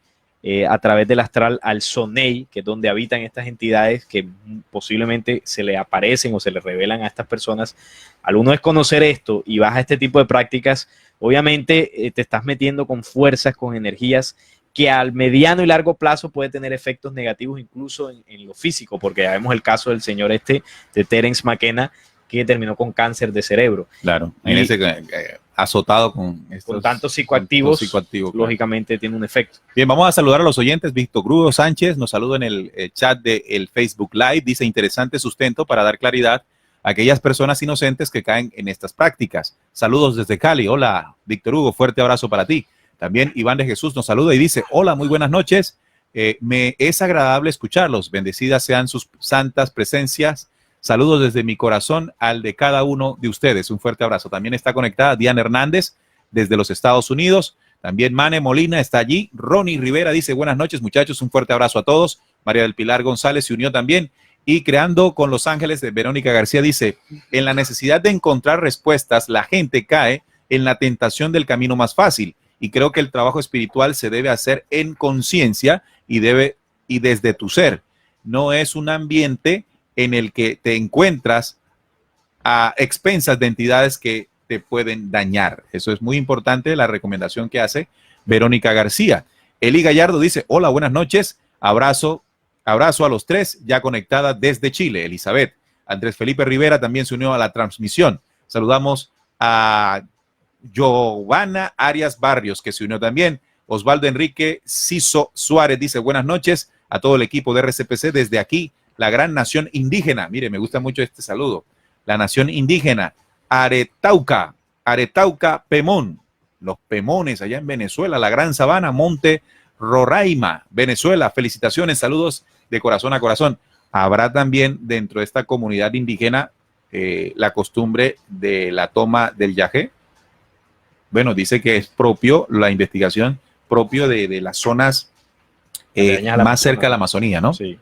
a través del astral al Sonei, que es donde habitan estas entidades que posiblemente se le aparecen o se le revelan a estas personas. Al uno desconocer esto y vas a este tipo de prácticas, obviamente te estás metiendo con fuerzas, con energías que al mediano y largo plazo puede tener efectos negativos incluso en lo físico, porque ya vemos el caso del señor de Terence McKenna, que terminó con cáncer de cerebro. Claro, en ese azotado con tantos psicoactivos, claro. Lógicamente tiene un efecto. Bien, vamos a saludar a los oyentes. Víctor Grudo Sánchez nos saluda en el chat del Facebook Live. Dice, interesante sustento para dar claridad a aquellas personas inocentes que caen en estas prácticas. Saludos desde Cali. Hola, Víctor Hugo, fuerte abrazo para ti. También Iván de Jesús nos saluda y dice, hola, muy buenas noches. Me es agradable escucharlos. Bendecidas sean sus santas presencias. Saludos desde mi corazón al de cada uno de ustedes. Un fuerte abrazo. También está conectada Diana Hernández desde los Estados Unidos. También Mane Molina está allí. Ronnie Rivera dice, buenas noches, muchachos. Un fuerte abrazo a todos. María del Pilar González se unió también. Y Creando con Los Ángeles de Verónica García dice, en la necesidad de encontrar respuestas, la gente cae en la tentación del camino más fácil. Y creo que el trabajo espiritual se debe hacer en conciencia y desde tu ser. No es un ambiente en el que te encuentras a expensas de entidades que te pueden dañar. Eso es muy importante, la recomendación que hace Verónica García. Eli Gallardo dice, hola, buenas noches, abrazo a los tres, ya conectada desde Chile, Elizabeth. Andrés Felipe Rivera también se unió a la transmisión. Saludamos a Giovanna Arias Barrios, que se unió también. Osvaldo Enrique Ciso Suárez dice, buenas noches a todo el equipo de RCPC desde aquí, la gran nación indígena. Mire, me gusta mucho este saludo. La nación indígena, Aretauca, Pemón, los Pemones allá en Venezuela, la gran sabana, Monte Roraima, Venezuela. Felicitaciones, saludos de corazón a corazón. Habrá también dentro de esta comunidad indígena la costumbre de la toma del yagé. Bueno, dice que es propio, la investigación propio de las zonas más cerca de la Amazonía, ¿no? Sí.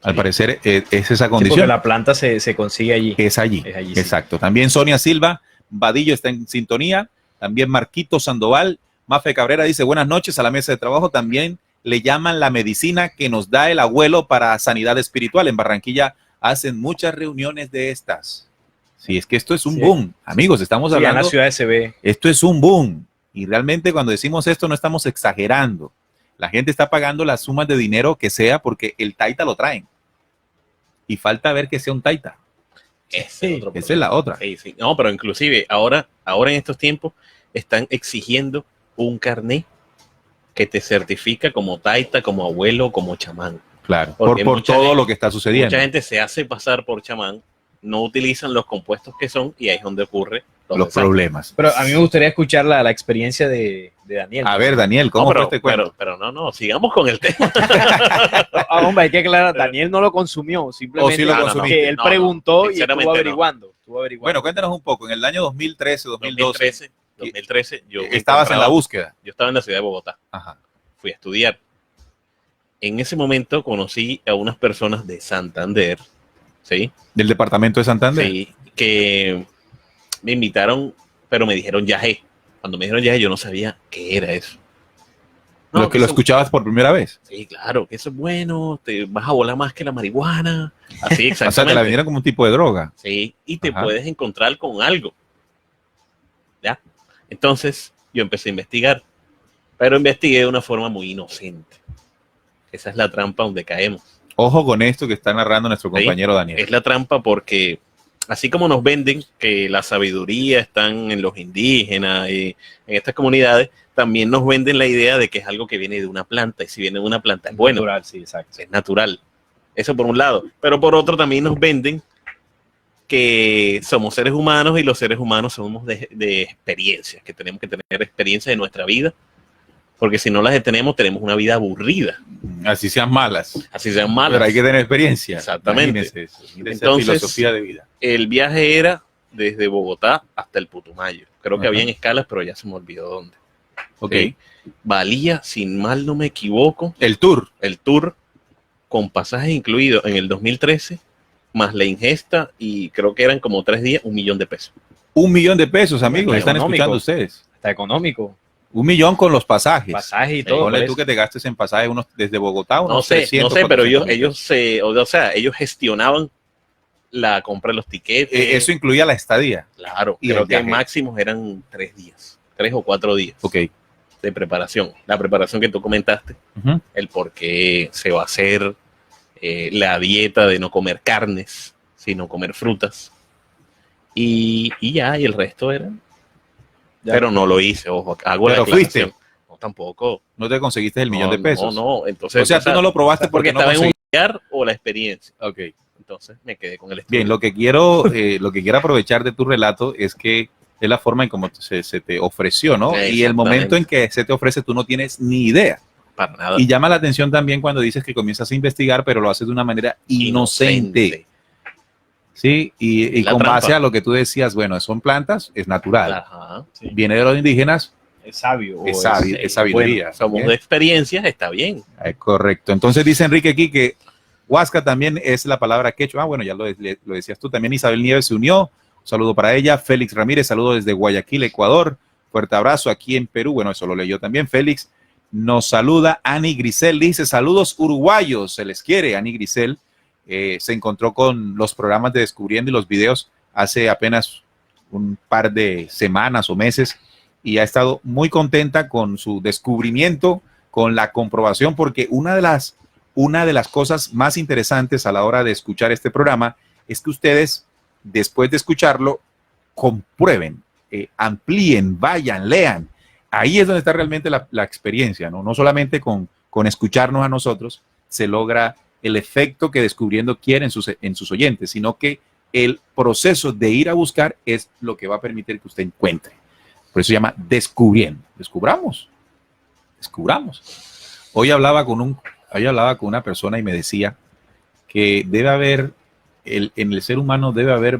Al parecer es esa Sí, condición. porque la planta se consigue allí. Es allí, sí. exacto. También Sonia Silva, Vadillo está en sintonía. También Marquito Sandoval, Mafe Cabrera dice, buenas noches a la mesa de trabajo. También le llaman la medicina que nos da el abuelo para sanidad espiritual. En Barranquilla hacen muchas reuniones de estas. Sí, es que esto es un boom. Amigos, estamos hablando. En la ciudad se ve. Esto es un boom. Y realmente cuando decimos esto no estamos exagerando. La gente está pagando las sumas de dinero que sea porque el taita lo traen. Y falta ver que sea un taita. Esa es la otra. Sí, sí. No, pero inclusive ahora en estos tiempos están exigiendo un carné que te certifica como taita, como abuelo, como chamán. Claro, por todo lo que está sucediendo. Mucha gente se hace pasar por chamán, no utilizan los compuestos que son y ahí es donde ocurre los problemas. Pero a mí me gustaría escuchar la experiencia de Daniel. A ver, Daniel, ¿cómo fue este cuento? Pero no, sigamos con el tema. Hombre, hay que aclarar, Daniel no lo consumió, simplemente sí lo consumí. que él preguntó y estuvo averiguando. Estuvo averiguando. Bueno, cuéntanos un poco. En el año 2013, 2012, 2013 yo estabas en la búsqueda. Yo estaba en la ciudad de Bogotá. Ajá. Fui a estudiar. En ese momento conocí a unas personas de Santander, ¿sí? Del departamento de Santander. Sí, que me invitaron, pero me dijeron Yagé. Cuando me dijeron Yagé, yo no sabía qué era eso. No, Lo que lo escuchabas por primera vez. Sí, claro, que eso es bueno, te vas a volar más que la marihuana. Así, exactamente. O sea, te la vendieron como un tipo de droga. Sí, y te Ajá. puedes encontrar con algo. ¿Ya? Entonces, yo empecé a investigar, pero investigué de una forma muy inocente. Esa es la trampa donde caemos. Ojo con esto que está narrando nuestro Sí, compañero Daniel. es la trampa porque así como nos venden que la sabiduría está en los indígenas y en estas comunidades, también nos venden la idea de que es algo que viene de una planta y si viene de una planta es bueno, Natural, sí, exacto. es natural. Eso por un lado. Pero por otro también nos venden que somos seres humanos y los seres humanos somos de experiencias, que tenemos que tener experiencias de nuestra vida, porque si no las tenemos una vida aburrida. Así sean malas. Así sean malas. Pero hay que tener experiencia. Exactamente. Imagínese eso. Mire esa Entonces, filosofía de vida. el viaje era desde Bogotá hasta el Putumayo. Creo que Ajá. habían escalas, pero ya se me olvidó dónde. Ok. ¿Sí? Valía, sin mal no me equivoco, El tour. el tour con pasajes incluidos en el 2013, más la ingesta, y creo que eran como 3 días, $1.000.000. $1.000.000, amigos. Bueno, Están económico. escuchando ustedes. Está económico. 1.000.000 con los pasajes. Pasaje y Sí, todo. Ponle por tú eso. que te gastes en pasajes unos, desde Bogotá, unos No sé, 300, pero 400.000. ellos gestionaban la compra de los tiquetes. Eso incluía la estadía. Claro, y creo el que viaje. máximos eran 3 días, 3 o 4 días Ok. de preparación. La preparación que tú comentaste, Ujú. el por qué se va a hacer, la dieta de no comer carnes, sino comer frutas. Y ya, y el resto era. Ya. Pero no lo hice, ojo, hago la Pero fuiste. aclaración. No, tampoco. No te conseguiste el millón de pesos. No, entonces. O sea, tú no lo probaste porque porque no estaba en un conseguiste. lugar o la experiencia. Ok. Entonces me quedé con el estudio. Bien, lo que quiero aprovechar de tu relato es que es la forma en cómo se te ofreció, ¿no? Y el momento en que se te ofrece, tú no tienes ni idea. Para nada. Y llama la atención también cuando dices que comienzas a investigar, pero lo haces de una manera inocente. ¿Sí? Y La con trampa. base a lo que tú decías, bueno, son plantas, es natural. Ajá. Sí. Viene de los indígenas, Es sabio. o es sabiduría. Bueno, somos ¿ok? de experiencias, está bien. Correcto. Entonces dice Enrique aquí que Huasca también es la palabra quechua. Ah, bueno, ya lo decías tú. También Isabel Nieves se unió. Un saludo para ella. Félix Ramírez, saludo desde Guayaquil, Ecuador. Fuerte abrazo aquí en Perú. Bueno, eso lo leyó también Félix. Nos saluda Ani Grisel. Dice, saludos uruguayos. Se les quiere, Ani Grisel. Se encontró con los programas de Descubriendo y los videos hace apenas un par de semanas o meses y ha estado muy contenta con su descubrimiento, con la comprobación, porque una de las cosas más interesantes a la hora de escuchar este programa es que ustedes, después de escucharlo, comprueben, amplíen, vayan, lean. Ahí es donde está realmente la experiencia, ¿no? No solamente con escucharnos a nosotros se logra el efecto que Descubriendo quiere en sus oyentes, sino que el proceso de ir a buscar es lo que va a permitir que usted encuentre. Por eso se llama Descubriendo. Descubramos. Hoy hablaba con una persona y me decía que debe haber, en el ser humano debe haber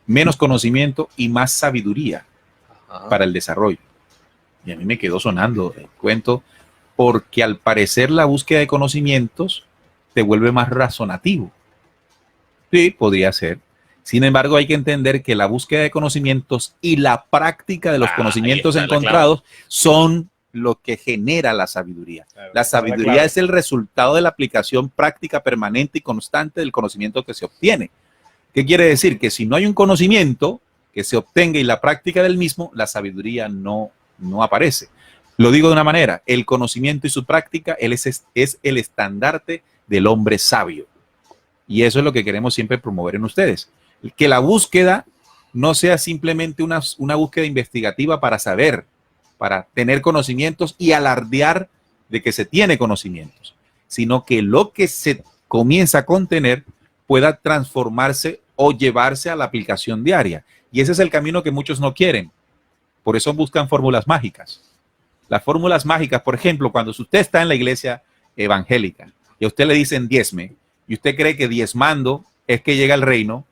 menos conocimiento y más sabiduría para el desarrollo. Y a mí me quedó sonando el cuento, porque al parecer la búsqueda de conocimientos te vuelve más razonativo. Sí, podría ser. Sin embargo, hay que entender que la búsqueda de conocimientos y la práctica de los conocimientos encontrados son lo que genera la sabiduría. Claro, La sabiduría claro. es el resultado de la aplicación práctica permanente y constante del conocimiento que se obtiene. ¿Qué quiere decir? Que si no hay un conocimiento que se obtenga y la práctica del mismo, la sabiduría no aparece. Lo digo de una manera, el conocimiento y su práctica es el estandarte del hombre sabio. Y eso es lo que queremos siempre promover en ustedes. Que la búsqueda no sea simplemente una búsqueda investigativa para saber, para tener conocimientos y alardear de que se tiene conocimientos, sino que lo que se comienza a contener pueda transformarse o llevarse a la aplicación diaria. Y ese es el camino que muchos no quieren. Por eso buscan fórmulas mágicas. Las fórmulas mágicas, por ejemplo, cuando usted está en la iglesia evangélica y a usted le dicen diezme y usted cree que diezmando es que llega al reino,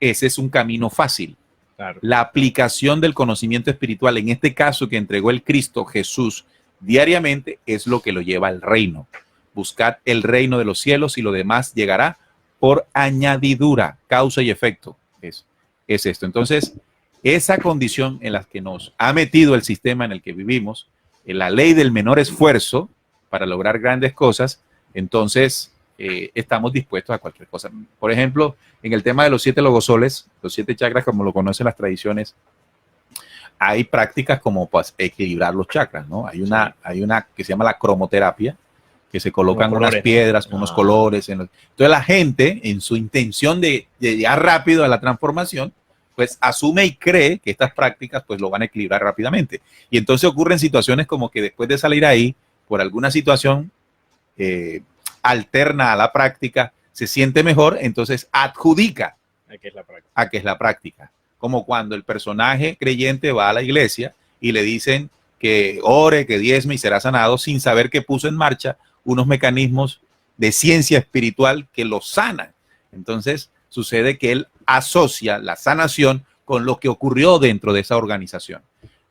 ese es un camino fácil. Claro. La aplicación del conocimiento espiritual, en este caso que entregó el Cristo Jesús diariamente, es lo que lo lleva al reino. Buscad el reino de los cielos y lo demás llegará por añadidura, causa y efecto. Es esto. Entonces, esa condición en la que nos ha metido el sistema en el que vivimos, en la ley del menor esfuerzo para lograr grandes cosas, entonces estamos dispuestos a cualquier cosa. Por ejemplo, en el tema de los 7 logosoles, los 7 chakras, como lo conocen las tradiciones, hay prácticas como pues, equilibrar los chakras, ¿no? Hay una que se llama la cromoterapia, que se colocan unas piedras con unos colores. Entonces la gente, en su intención de llegar rápido a la transformación, pues asume y cree que estas prácticas pues lo van a equilibrar rápidamente. Y entonces ocurren situaciones como que después de salir ahí, por alguna situación alterna a la práctica, se siente mejor, entonces adjudica a qué es la práctica. Como cuando el personaje creyente va a la iglesia y le dicen que ore, que diezme y será sanado, sin saber que puso en marcha unos mecanismos de ciencia espiritual que lo sanan. Entonces sucede que él asocia la sanación con lo que ocurrió dentro de esa organización.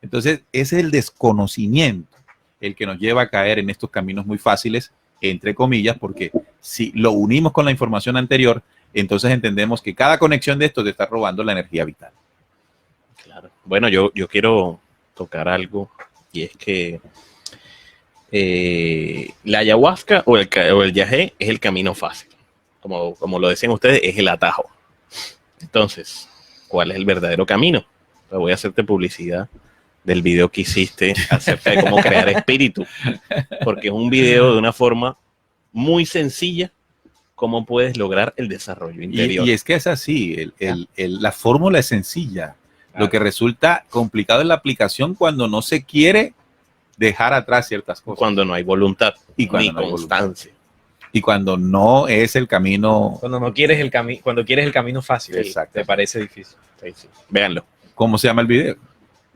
Entonces es el desconocimiento el que nos lleva a caer en estos caminos muy fáciles, entre comillas, porque si lo unimos con la información anterior, entonces entendemos que cada conexión de esto te está robando la energía vital. Claro. Bueno, yo quiero tocar algo, y es que la ayahuasca o el yagé es el camino fácil. Como lo decían ustedes, es el atajo. Entonces, ¿cuál es el verdadero camino? Pues voy a hacerte publicidad del video que hiciste acerca de cómo crear espíritu, porque es un video de una forma muy sencilla cómo puedes lograr el desarrollo interior. Y es que es así, la fórmula es sencilla. Claro. Lo que resulta complicado es la aplicación cuando no se quiere dejar atrás ciertas cosas. Cuando no hay voluntad Y cuando ni no hay constancia. Y cuando no es el camino, Cuando no quieres cuando quieres el camino fácil, Exacto. te parece difícil. Sí, sí. Véanlo. ¿cómo se llama el video?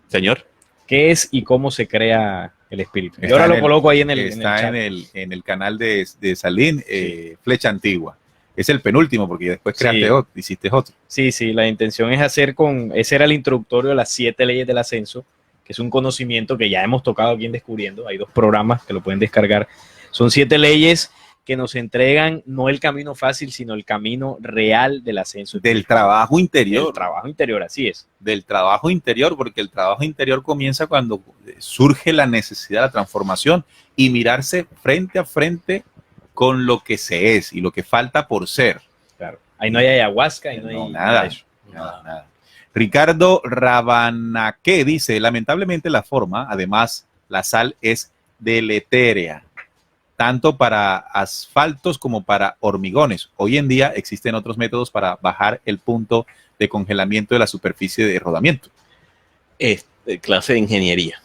Señor. ¿Qué es y cómo se crea el espíritu? Está Yo ahora en lo el- coloco ahí en el Está chat. en el canal de Salín, Flecha Antigua. Es el penúltimo porque después creaste Sí. otro, hiciste otro. Sí, sí, la intención es hacer ese era el introductorio de las 7 leyes del ascenso, que es un conocimiento que ya hemos tocado aquí en Descubriendo. Hay 2 programas que lo pueden descargar. Son 7 leyes que nos entregan no el camino fácil, sino el camino real del ascenso. Del trabajo interior. El trabajo interior, así es. Del trabajo interior, porque el trabajo interior comienza cuando surge la necesidad de la transformación y mirarse frente a frente con lo que se es y lo que falta por ser. Claro. Ahí no hay ayahuasca, ahí no hay Nada. de eso. Nada. Ricardo Rabanaque dice, lamentablemente la forma, además la sal es deletérea, tanto para asfaltos como para hormigones. Hoy en día existen otros métodos para bajar el punto de congelamiento de la superficie de rodamiento. Clase de ingeniería.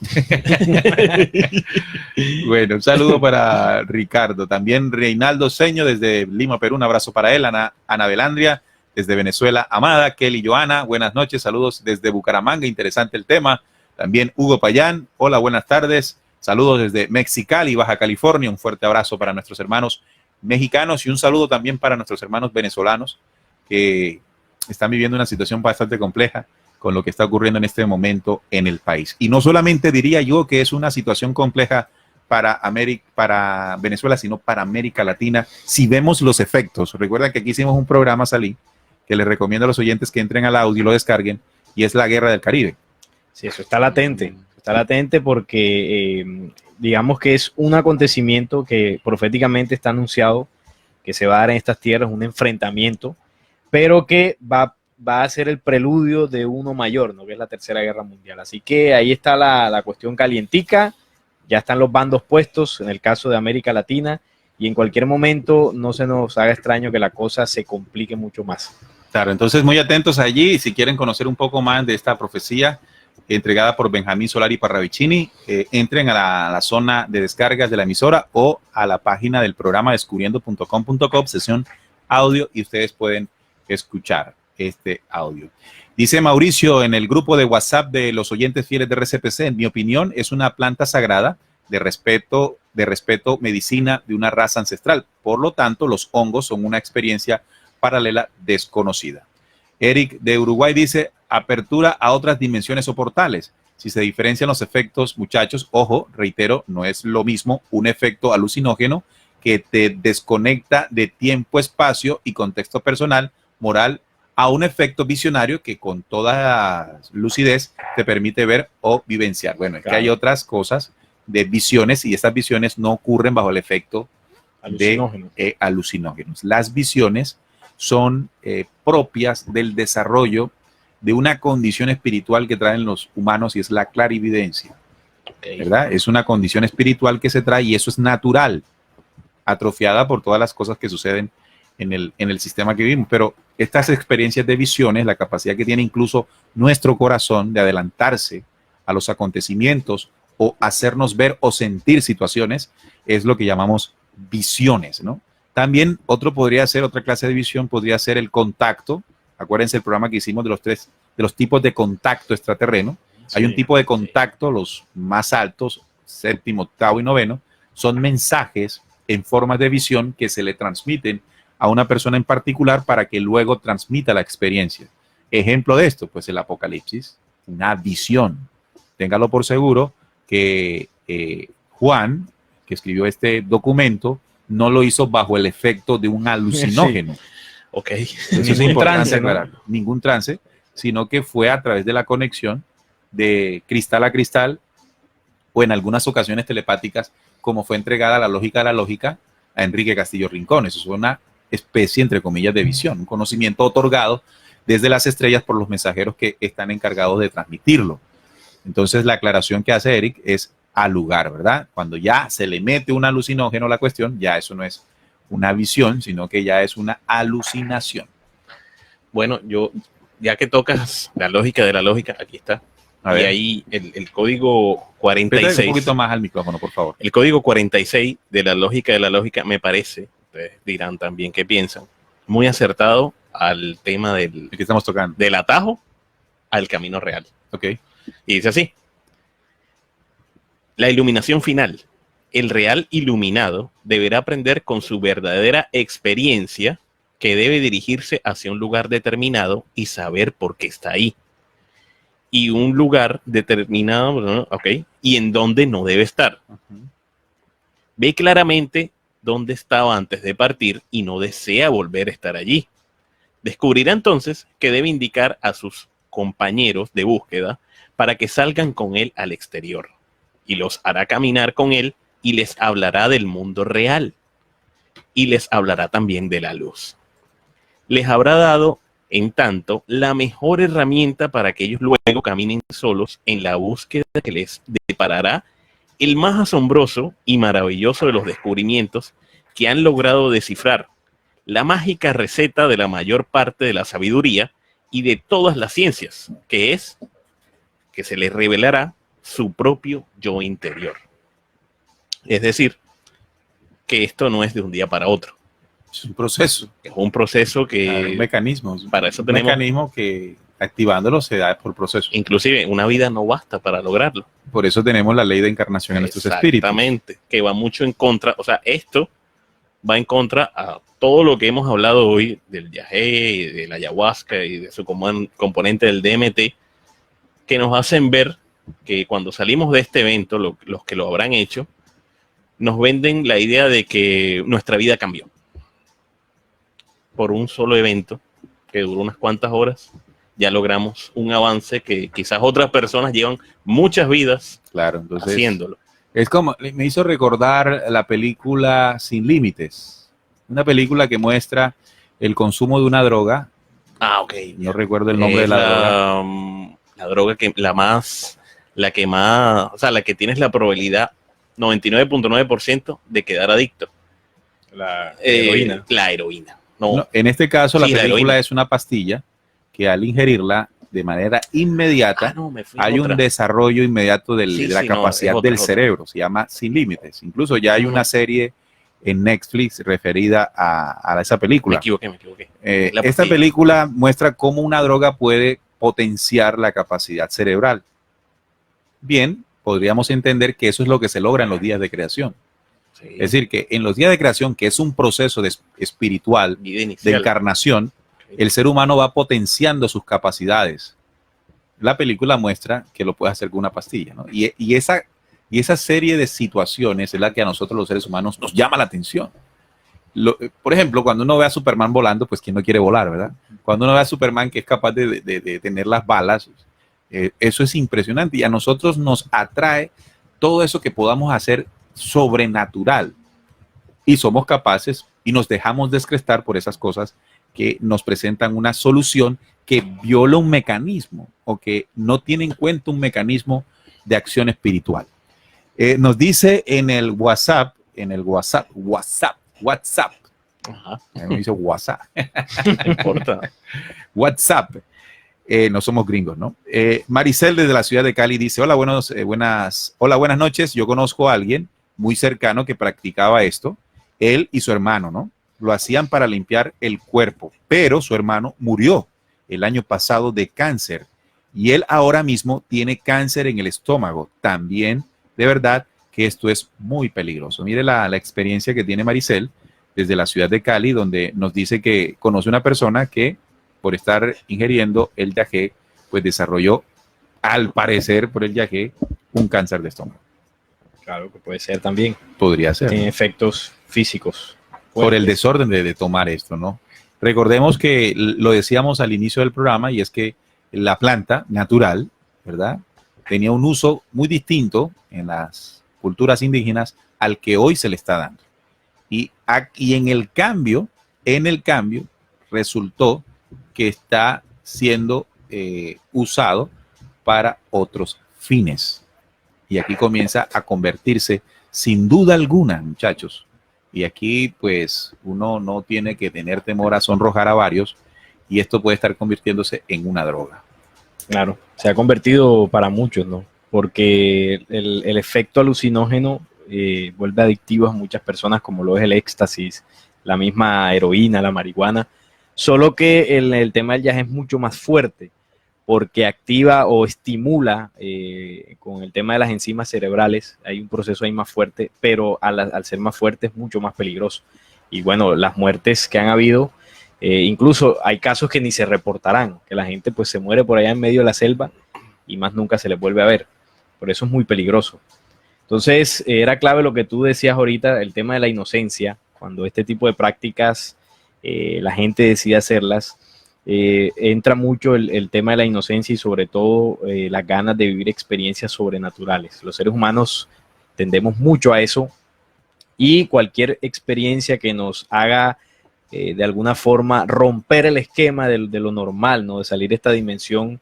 Bueno, un saludo para Ricardo. También Reinaldo Seño desde Lima, Perú. Un abrazo para él. Ana Belandria desde Venezuela. Amada, Kelly Joana. Buenas noches. Saludos desde Bucaramanga. Interesante el tema. También Hugo Payán. Hola, buenas tardes. Saludos desde Mexicali, Baja California. Un fuerte abrazo para nuestros hermanos mexicanos y un saludo también para nuestros hermanos venezolanos que están viviendo una situación bastante compleja con lo que está ocurriendo en este momento en el país. Y no solamente diría yo que es una situación compleja para Venezuela, sino para América Latina, si vemos los efectos. Recuerden que aquí hicimos un programa, Salí, que les recomiendo a los oyentes que entren al audio y lo descarguen, y es la Guerra del Caribe. Sí, eso está latente. Está latente porque digamos que es un acontecimiento que proféticamente está anunciado que se va a dar en estas tierras, un enfrentamiento, pero que va a ser el preludio de uno mayor, ¿no? Que es la Tercera Guerra Mundial. Así que ahí está la cuestión calientica, ya están los bandos puestos en el caso de América Latina y en cualquier momento no se nos haga extraño que la cosa se complique mucho más. Claro, entonces muy atentos allí, si quieren conocer un poco más de esta profecía entregada por Benjamín Solari Parravicini, entren a la zona de descargas de la emisora o a la página del programa descubriendo.com.co, sesión audio, y ustedes pueden escuchar este audio. Dice Mauricio en el grupo de WhatsApp de los oyentes fieles de RCPC, en mi opinión es una planta sagrada de respeto, medicina de una raza ancestral. Por lo tanto, los hongos son una experiencia paralela desconocida. Eric de Uruguay dice, apertura a otras dimensiones o portales. Si se diferencian los efectos, muchachos, ojo, reitero, no es lo mismo un efecto alucinógeno que te desconecta de tiempo, espacio y contexto personal, moral, a un efecto visionario que con toda lucidez te permite ver o vivenciar. Bueno, es que hay otras cosas de visiones y estas visiones no ocurren bajo el efecto de alucinógenos. Las visiones son propias del desarrollo de una condición espiritual que traen los humanos y es la clarividencia, ¿verdad? Es una condición espiritual que se trae y eso es natural, atrofiada por todas las cosas que suceden en el sistema que vivimos. Pero estas experiencias de visiones, la capacidad que tiene incluso nuestro corazón de adelantarse a los acontecimientos o hacernos ver o sentir situaciones, es lo que llamamos visiones, ¿no? También otra clase de visión podría ser el contacto. Acuérdense el programa que hicimos de los tipos de contacto extraterreno. Sí, hay un tipo de contacto, los más altos, séptimo, octavo y noveno, son mensajes en forma de visión que se le transmiten a una persona en particular para que luego transmita la experiencia. Ejemplo de esto, pues el Apocalipsis, una visión. Téngalo por seguro que Juan, que escribió este documento, no lo hizo bajo el efecto de un alucinógeno. Sí. Ok. Eso es importante aclarar. ¿No? Ningún trance, sino que fue a través de la conexión de cristal a cristal o en algunas ocasiones telepáticas, como fue entregada la lógica de la lógica a Enrique Castillo Rincón. Eso es una especie, entre comillas, de visión, un conocimiento otorgado desde las estrellas por los mensajeros que están encargados de transmitirlo. Entonces, la aclaración que hace Eric es al lugar, ¿verdad? Cuando ya se le mete un alucinógeno a la cuestión, ya eso no es una visión, sino que ya es una alucinación. Bueno, ya que tocas la lógica de la lógica, aquí está. Y ahí el código 46. Pégale un poquito más al micrófono, por favor. El código 46 de la lógica me parece, ustedes dirán también qué piensan, muy acertado al tema del que estamos tocando, del atajo al camino real. Ok. Y dice así: la iluminación final. El real iluminado deberá aprender con su verdadera experiencia que debe dirigirse hacia un lugar determinado y saber por qué está ahí. Y un lugar determinado, ok, y en dónde no debe estar. Ve claramente dónde estaba antes de partir y no desea volver a estar allí. Descubrirá entonces que debe indicar a sus compañeros de búsqueda para que salgan con él al exterior. Y los hará caminar con él y les hablará del mundo real. Y les hablará también de la luz. Les habrá dado, en tanto, la mejor herramienta para que ellos luego caminen solos en la búsqueda que les deparará el más asombroso y maravilloso de los descubrimientos que han logrado descifrar, la mágica receta de la mayor parte de la sabiduría y de todas las ciencias, que es que se les revelará su propio yo interior. Es decir, que esto no es de un día para otro. Es un proceso. Es un proceso que... un mecanismo. Para eso tenemos... Un mecanismo que activándolo se da por proceso. Inclusive una vida no basta para lograrlo. Por eso tenemos la ley de encarnación en nuestros espíritus. Exactamente. Que va mucho en contra. O sea, esto va en contra a todo lo que hemos hablado hoy del yagé, de la ayahuasca y de su componente del DMT, que nos hacen ver que cuando salimos de este evento, los que lo habrán hecho, nos venden la idea de que nuestra vida cambió por un solo evento que duró unas cuantas horas. Ya logramos un avance que quizás otras personas llevan muchas vidas, claro, entonces, haciéndolo. Es como, me hizo recordar la película Sin Límites, una película que muestra el consumo de una droga. Ah, ok. No recuerdo el nombre de la droga. La droga que la que tienes la probabilidad 99.9% de quedar adicto. La heroína. La heroína. No, en este caso, la película es una pastilla que al ingerirla de manera inmediata hay un desarrollo inmediato de la capacidad del cerebro. Se llama Sin Límites. Incluso ya hay una serie en Netflix referida a esa película. Me equivoqué. Esta película muestra cómo una droga puede potenciar la capacidad cerebral. Bien, podríamos entender que eso es lo que se logra en los días de creación. Sí. Es decir, que en los días de creación, que es un proceso espiritual, de encarnación, El ser humano va potenciando sus capacidades. La película muestra que lo puede hacer con una pastilla, ¿no? Y esa serie de situaciones es la que a nosotros los seres humanos nos llama la atención. Por ejemplo, cuando uno ve a Superman volando, pues ¿quién no quiere volar, verdad? Cuando uno ve a Superman que es capaz de tener las balas, eso es impresionante y a nosotros nos atrae todo eso que podamos hacer sobrenatural y somos capaces y nos dejamos descrestar por esas cosas que nos presentan una solución que viola un mecanismo o que no tiene en cuenta un mecanismo de acción espiritual. Nos dice en el WhatsApp, Ajá. me dice WhatsApp, No importa. WhatsApp, no somos gringos, ¿no? Maricel desde la ciudad de Cali dice, hola, buenas noches, yo conozco a alguien muy cercano que practicaba esto, él y su hermano, ¿no? Lo hacían para limpiar el cuerpo, pero su hermano murió el año pasado de cáncer y él ahora mismo tiene cáncer en el estómago. También, de verdad, que esto es muy peligroso. Mire la experiencia que tiene Maricel desde la ciudad de Cali, donde nos dice que conoce una persona que por estar ingiriendo el yagé, pues desarrolló, al parecer, por el yagé, un cáncer de estómago. Claro que puede ser también. Podría ser. Tiene efectos físicos. Por el desorden de tomar esto, ¿no? Recordemos que lo decíamos al inicio del programa y es que la planta natural, ¿verdad? Tenía un uso muy distinto en las culturas indígenas al que hoy se le está dando. Y en el cambio, resultó que está siendo usado para otros fines. Y aquí comienza a convertirse, sin duda alguna, muchachos. Y aquí, pues, uno no tiene que tener temor a sonrojar a varios y esto puede estar convirtiéndose en una droga. Claro, se ha convertido para muchos, ¿no? Porque el efecto alucinógeno vuelve adictivo a muchas personas, como lo es el éxtasis, la misma heroína, la marihuana. Solo que el tema del jazz es mucho más fuerte porque activa o estimula con el tema de las enzimas cerebrales. Hay un proceso ahí más fuerte, pero al ser más fuerte es mucho más peligroso. Y bueno, las muertes que han habido, incluso hay casos que ni se reportarán, que la gente pues se muere por allá en medio de la selva y más nunca se les vuelve a ver. Por eso es muy peligroso. Entonces, era clave lo que tú decías ahorita, el tema de la inocencia, cuando este tipo de prácticas la gente decide hacerlas. Entra mucho el tema de la inocencia y sobre todo las ganas de vivir experiencias sobrenaturales. Los seres humanos tendemos mucho a eso y cualquier experiencia que nos haga de alguna forma romper el esquema de lo normal, ¿no? De salir de esta dimensión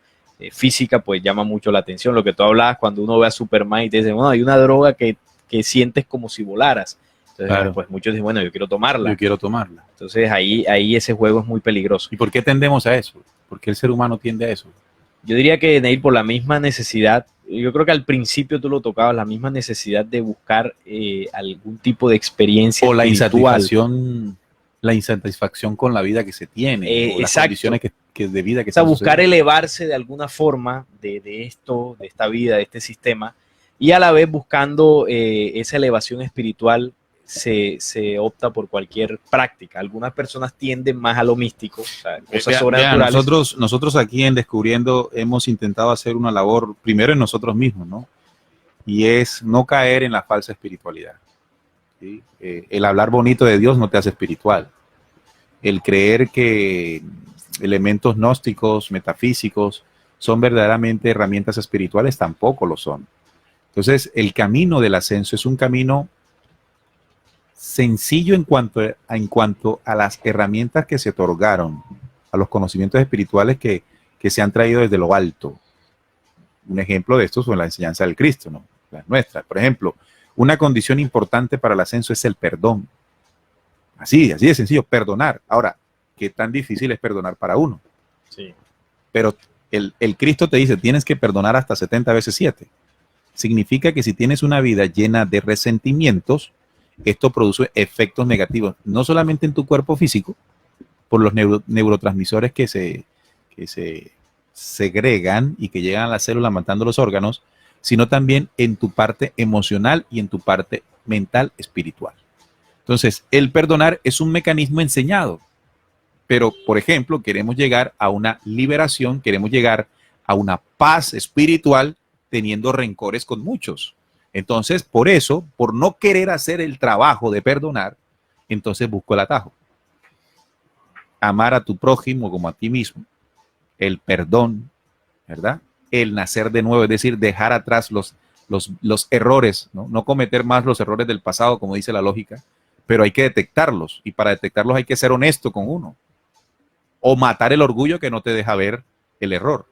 física, pues llama mucho la atención. Lo que tú hablabas cuando uno ve a Superman y te dice, bueno, hay una droga que sientes como si volaras. Entonces, claro, pues muchos dicen, bueno, yo quiero tomarla. Yo quiero tomarla. Entonces ahí ese juego es muy peligroso. ¿Y por qué tendemos a eso? ¿Por qué el ser humano tiende a eso? Yo diría que, Neil, por la misma necesidad, yo creo que al principio tú lo tocabas, la misma necesidad de buscar algún tipo de experiencia o la espiritual. insatisfacción con la vida que se tiene, o las condiciones de vida que o sea, se buscar suceden. elevarse de alguna forma de esta vida, de este sistema, y a la vez buscando esa elevación espiritual. Se opta por cualquier práctica. Algunas personas tienden más a lo místico, o sea, cosas sobrenaturales. Nosotros aquí en Descubriendo hemos intentado hacer una labor primero en nosotros mismos, ¿no? Y es no caer en la falsa espiritualidad. ¿Sí? El hablar bonito de Dios no te hace espiritual. El creer que elementos gnósticos, metafísicos, son verdaderamente herramientas espirituales tampoco lo son. Entonces, el camino del ascenso es un camino sencillo en cuanto a las herramientas que se otorgaron, a los conocimientos espirituales que se han traído desde lo alto. Un ejemplo de esto es la enseñanza del Cristo, ¿no? La nuestra. Por ejemplo, una condición importante para el ascenso es el perdón. Así de sencillo, perdonar. Ahora, ¿qué tan difícil es perdonar para uno? Sí. Pero el Cristo te dice, tienes que perdonar hasta 70 veces 7. Significa que si tienes una vida llena de resentimientos, esto produce efectos negativos, no solamente en tu cuerpo físico, por los neurotransmisores que se segregan y que llegan a la célula matando los órganos, sino también en tu parte emocional y en tu parte mental espiritual. Entonces, el perdonar es un mecanismo enseñado. Pero, por ejemplo, queremos llegar a una liberación, queremos llegar a una paz espiritual teniendo rencores con muchos. Entonces, por eso, por no querer hacer el trabajo de perdonar, entonces busco el atajo. Amar a tu prójimo como a ti mismo, el perdón, ¿verdad? El nacer de nuevo, es decir, dejar atrás los errores, ¿no? No cometer más los errores del pasado, como dice la lógica, pero hay que detectarlos, y para detectarlos hay que ser honesto con uno, o matar el orgullo que no te deja ver el error.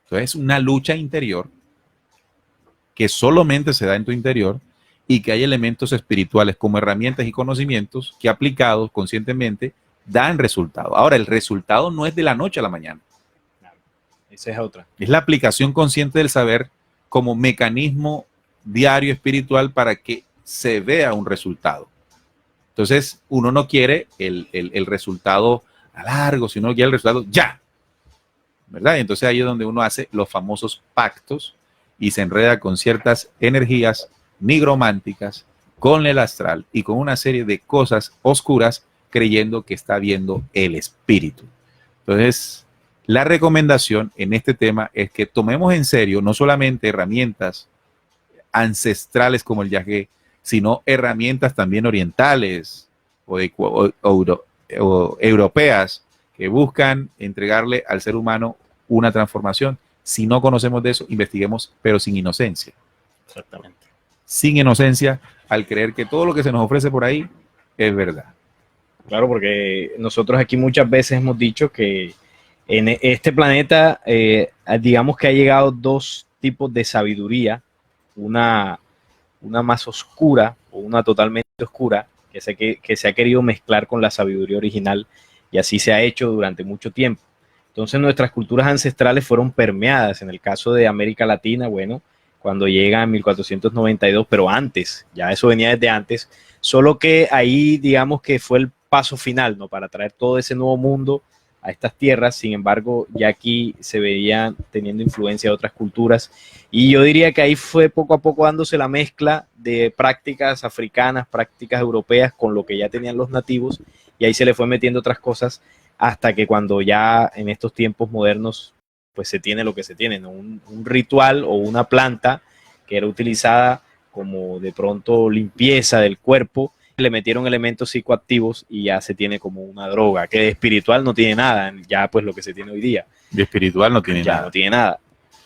Entonces, es una lucha interior que solamente se da en tu interior y que hay elementos espirituales como herramientas y conocimientos que aplicados conscientemente dan resultado. Ahora, el resultado no es de la noche a la mañana. Esa es otra. Es la aplicación consciente del saber como mecanismo diario espiritual para que se vea un resultado. Entonces, uno no quiere el resultado a largo, sino quiere el resultado ya, ¿verdad? Y entonces ahí es donde uno hace los famosos pactos y se enreda con ciertas energías nigrománticas, con el astral y con una serie de cosas oscuras, creyendo que está viendo el espíritu. Entonces, la recomendación en este tema es que tomemos en serio no solamente herramientas ancestrales como el yagé, sino herramientas también orientales o europeas que buscan entregarle al ser humano una transformación. Si no conocemos de eso, investiguemos, pero sin inocencia. Exactamente. Sin inocencia, al creer que todo lo que se nos ofrece por ahí es verdad. Claro, porque nosotros aquí muchas veces hemos dicho que en este planeta, digamos que ha llegado dos tipos de sabiduría, una más oscura o una totalmente oscura, que se ha querido mezclar con la sabiduría original, y así se ha hecho durante mucho tiempo. Entonces nuestras culturas ancestrales fueron permeadas. En el caso de América Latina, bueno, cuando llega en 1492, pero antes, ya eso venía desde antes, solo que ahí digamos que fue el paso final, ¿no? Para traer todo ese nuevo mundo a estas tierras. Sin embargo, ya aquí se veían teniendo influencia de otras culturas, y yo diría que ahí fue poco a poco dándose la mezcla de prácticas africanas, prácticas europeas con lo que ya tenían los nativos, y ahí se le fue metiendo otras cosas hasta que cuando ya en estos tiempos modernos pues se tiene lo que se tiene, ¿no? Un ritual o una planta que era utilizada como de pronto limpieza del cuerpo, le metieron elementos psicoactivos y ya se tiene como una droga, que de espiritual no tiene nada, ya pues lo que se tiene hoy día. De espiritual no tiene ya nada. No tiene nada.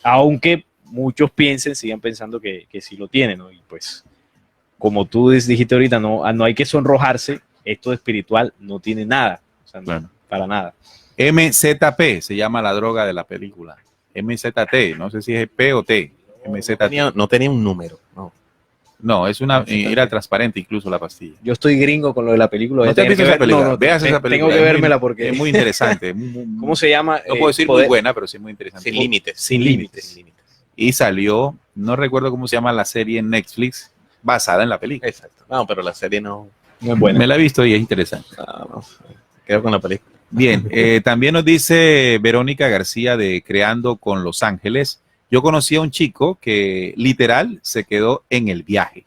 Aunque muchos sigan pensando que sí lo tienen, ¿no? Y pues, como tú dijiste ahorita, no hay que sonrojarse, esto de espiritual no tiene nada, o sea, Bueno. para nada. MZP se llama la droga de la película. MZT, no sé si es P o T. MZT. No tenía un número, no. No, era transparente incluso la pastilla. Yo estoy gringo con lo de la película. ¿No te has visto esa película? No, veas esa película. Tengo que vérmela porque es muy interesante. ¿Cómo se llama? No puedo decir muy buena, pero sí muy interesante. Sin límites. Sin límites. Y salió, no recuerdo cómo se llama la serie en Netflix, basada en la película. Exacto. No, pero la serie no es buena. Me la he visto y es interesante. No, quedo con la película. Bien, también nos dice Verónica García de Creando con Los Ángeles. Yo conocí a un chico que literal se quedó en el viaje.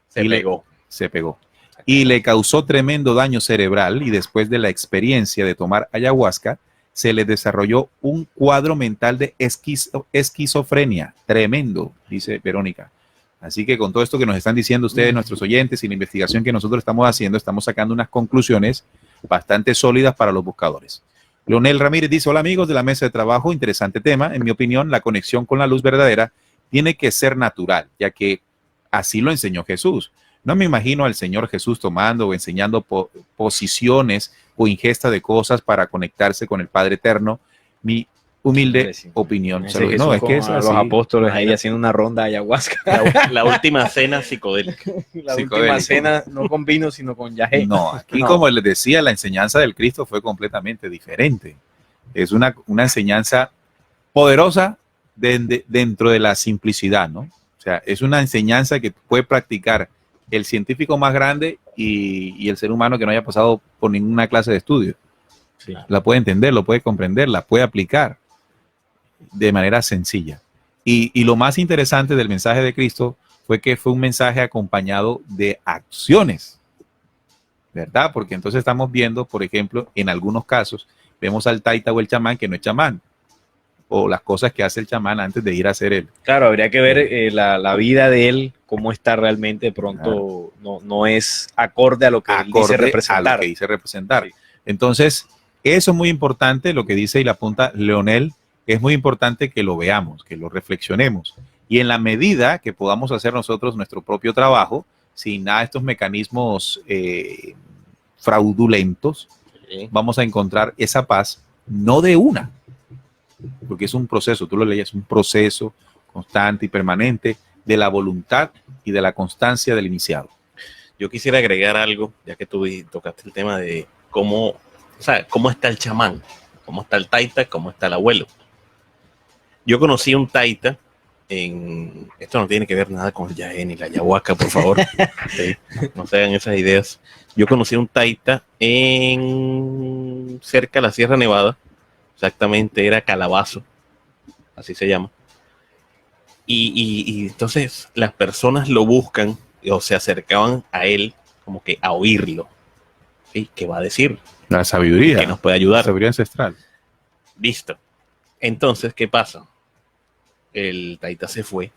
Se pegó. Y le causó tremendo daño cerebral, y después de la experiencia de tomar ayahuasca, se le desarrolló un cuadro mental de esquizofrenia. Tremendo, dice Verónica. Así que con todo esto que nos están diciendo ustedes, nuestros oyentes, y la investigación que nosotros estamos haciendo, estamos sacando unas conclusiones bastante sólidas para los buscadores. Leonel Ramírez dice: hola amigos de la mesa de trabajo, interesante tema. En mi opinión, la conexión con la luz verdadera tiene que ser natural, ya que así lo enseñó Jesús. No me imagino al Señor Jesús tomando o enseñando posiciones o ingesta de cosas para conectarse con el Padre Eterno. Mi humilde opinión. No, es que es así. Los apóstoles ahí haciendo una ronda de ayahuasca. La última cena psicodélica. Última cena no con vino, sino con yagé. No, aquí como les decía, la enseñanza del Cristo fue completamente diferente. Es una enseñanza poderosa dentro de la simplicidad, ¿no? O sea, es una enseñanza que puede practicar el científico más grande y el ser humano que no haya pasado por ninguna clase de estudio. Sí. La puede entender, lo puede comprender, la puede aplicar de manera sencilla. Y lo más interesante del mensaje de Cristo fue que fue un mensaje acompañado de acciones. ¿verdad? Porque entonces estamos viendo, por ejemplo, en algunos casos, vemos al taita o el chamán que no es chamán, o las cosas que hace el chamán antes de ir a hacer él. Claro, habría que ver la vida de él, cómo está realmente. De pronto no es acorde a lo que él dice Acorde representar. a lo que dice representar. Sí. Entonces, eso es muy importante, lo que dice y la apunta Leonel, es muy importante que lo veamos, que lo reflexionemos. Y en la medida que podamos hacer nosotros nuestro propio trabajo, sin nada de estos mecanismos fraudulentos, vamos a encontrar esa paz, no de una, porque es un proceso, tú lo leías, un proceso constante y permanente de la voluntad y de la constancia del iniciado. Yo quisiera agregar algo, ya que tú tocaste el tema de cómo está el chamán, cómo está el taita, cómo está el abuelo. Yo conocí un taita esto no tiene que ver nada con el yagé ni la ayahuasca, por favor. Sí, no se hagan esas ideas. Yo conocí un taita cerca de la Sierra Nevada, exactamente era Calabazo, así se llama. Y entonces las personas lo buscan o se acercaban a él como que a oírlo. ¿Sí? ¿Qué va a decir? La sabiduría. Que nos puede ayudar. La sabiduría ancestral. Listo. Entonces, ¿qué pasa? El taita se fue.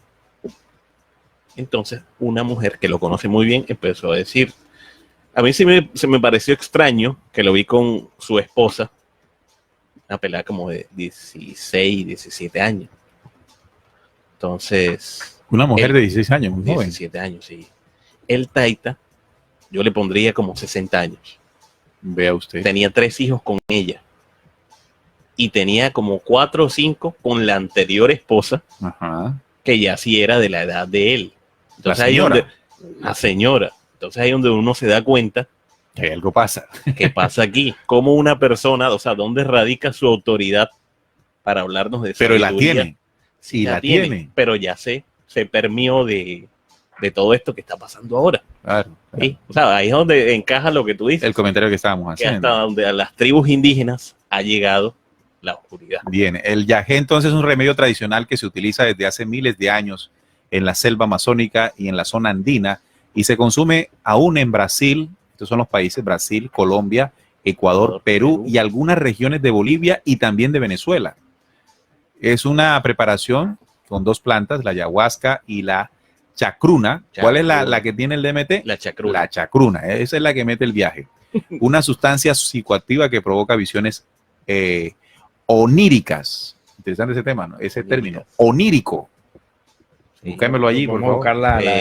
Entonces, una mujer que lo conoce muy bien empezó a decir, a mí se me pareció extraño que lo vi con su esposa, una pelada como de 16, 17 años. Entonces... Una mujer de 16 años, muy joven. 17 años, sí. El taita, yo le pondría como 60 años. Vea usted. Tenía 3 hijos con ella. Y tenía como 4 o 5 con la anterior esposa, Ajá. que ya sí era de la edad de él. Entonces La ahí señora. la señora. Entonces ahí donde uno se da cuenta Que algo pasa. qué pasa aquí. Cómo una persona, o sea, dónde radica su autoridad para hablarnos de Pero la sabiduría. tiene. Sí, y la tiene. pero ya se permió de todo esto que está pasando ahora. Claro. ¿Sí? O sea, ahí es donde encaja lo que tú dices. El comentario que estábamos Que haciendo. hasta donde a las tribus indígenas ha llegado la oscuridad. Bien, el yagé entonces es un remedio tradicional que se utiliza desde hace miles de años en la selva amazónica y en la zona andina y se consume aún en Brasil, estos son los países Brasil, Colombia, Ecuador, Perú y algunas regiones de Bolivia y también de Venezuela. Es una preparación con 2 plantas, la ayahuasca y la chacruna. ¿Cuál es la que tiene el DMT? La chacruna. La chacruna, esa es la que mete el viaje. Una sustancia psicoactiva que provoca visiones oníricas. Interesante ese tema, ¿no? Ese término. Onírico. Sí. Búscamelo allí, por favor.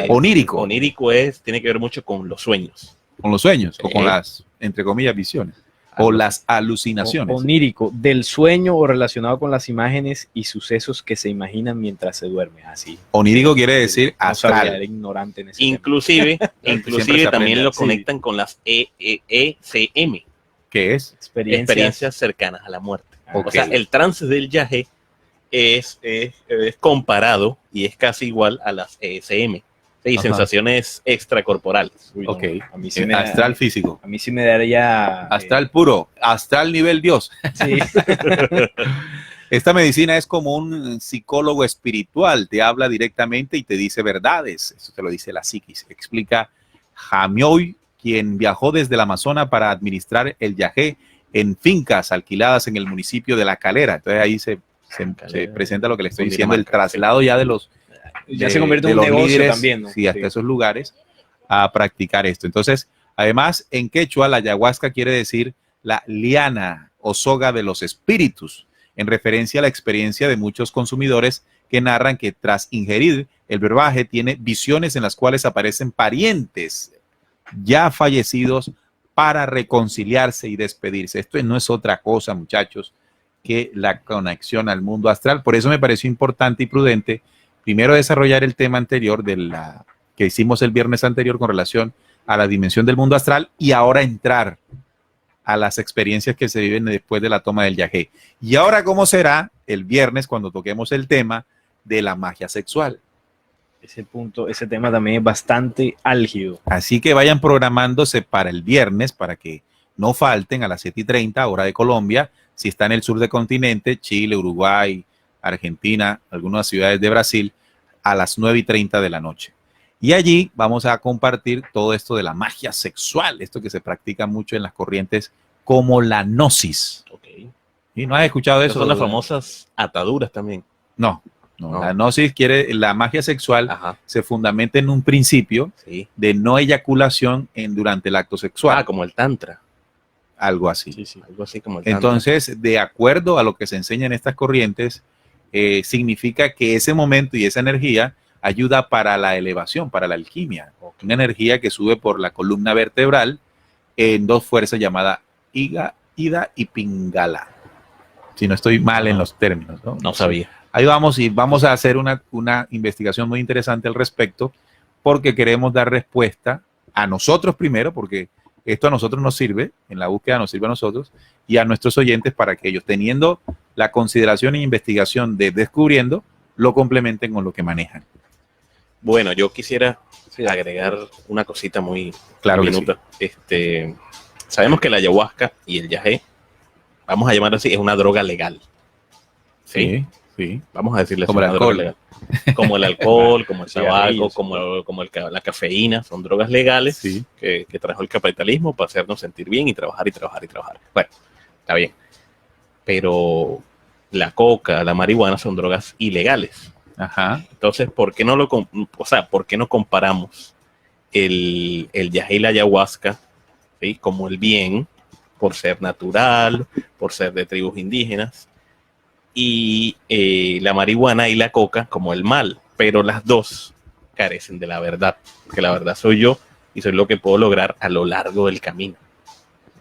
Onírico. Onírico tiene que ver mucho con los sueños. Con los sueños, o con las, entre comillas, visiones. O las alucinaciones. Onírico, del sueño o relacionado con las imágenes y sucesos que se imaginan mientras se duerme. Así. Onírico quiere decir No sabía, astral. era ignorante en ese Inclusive se también lo aprende. conectan con las ECM, ¿Qué es? experiencias cercanas a la muerte. Ok. O sea, el trance del yagé es comparado y es casi igual a las ESM. Sí, Ajá. sensaciones extracorporales. Uy, Ok. no, a mí sí me Astral físico. A mí sí me daría... Astral puro. Astral nivel Dios. Sí. Esta medicina es como un psicólogo espiritual. Te habla directamente y te dice verdades. Eso te lo dice la psiquis. Explica Jamioy, quien viajó desde el Amazonas para administrar el yagé en fincas alquiladas en el municipio de La Calera. Entonces ahí se presenta lo que le estoy diciendo, el traslado ya de los... Ya se convierte en un los negocio líderes, también, ¿no? sí, hasta esos lugares a practicar esto. Entonces, además, en quechua, la ayahuasca quiere decir la liana o soga de los espíritus, en referencia a la experiencia de muchos consumidores que narran que tras ingerir el brebaje tiene visiones en las cuales aparecen parientes ya fallecidos para reconciliarse y despedirse. Esto no es otra cosa, muchachos, que la conexión al mundo astral. Por eso me pareció importante y prudente primero desarrollar el tema anterior que hicimos el viernes anterior con relación a la dimensión del mundo astral y ahora entrar a las experiencias que se viven después de la toma del yagé. Y ahora, ¿cómo será el viernes cuando toquemos el tema de la magia sexual? Ese tema también es bastante álgido. Así que vayan programándose para el viernes para que no falten a las 7:30 hora de Colombia. Si está en el sur del continente, Chile, Uruguay, Argentina, algunas ciudades de Brasil, a las 9:30 de la noche. Y allí vamos a compartir todo esto de la magia sexual, esto que se practica mucho en las corrientes como la gnosis. Ok. ¿Y no has escuchado Esas eso? son las famosas ataduras también. No. La gnosis la magia sexual Ajá. se fundamenta en un principio Sí. de no eyaculación durante el acto sexual. Como el tantra. Algo así. Sí. Algo así como el tantra. Entonces, de acuerdo a lo que se enseña en estas corrientes, significa que ese momento y esa energía ayuda para la elevación, para la alquimia. Una energía que sube por la columna vertebral en dos fuerzas llamadas Ida y Pingala. Si no estoy mal en los términos, ¿no? No sabía. Ahí vamos y vamos a hacer una investigación muy interesante al respecto porque queremos dar respuesta a nosotros primero, porque esto a nosotros nos sirve, en la búsqueda nos sirve a nosotros y a nuestros oyentes para que ellos, teniendo la consideración e investigación de descubriendo, lo complementen con lo que manejan. Bueno, yo quisiera agregar una cosita muy Claro minuta. Sí. Sabemos que la ayahuasca y el yagé, vamos a llamarlo así, es una droga legal. ¿Sí? Sí. Vamos a decirle como así, el alcohol. Legal. Como el alcohol, como el tabaco, como la cafeína, son drogas legales que trajo el capitalismo para hacernos sentir bien y trabajar y trabajar y trabajar. Bueno, está bien. Pero la coca, la marihuana son drogas ilegales. Ajá. Entonces, ¿por qué no comparamos el yagé y la ayahuasca, ¿sí?, como el bien, por ser natural, por ser de tribus indígenas, y la marihuana y la coca como el mal? Pero las dos carecen de la verdad, porque la verdad soy yo y soy lo que puedo lograr a lo largo del camino.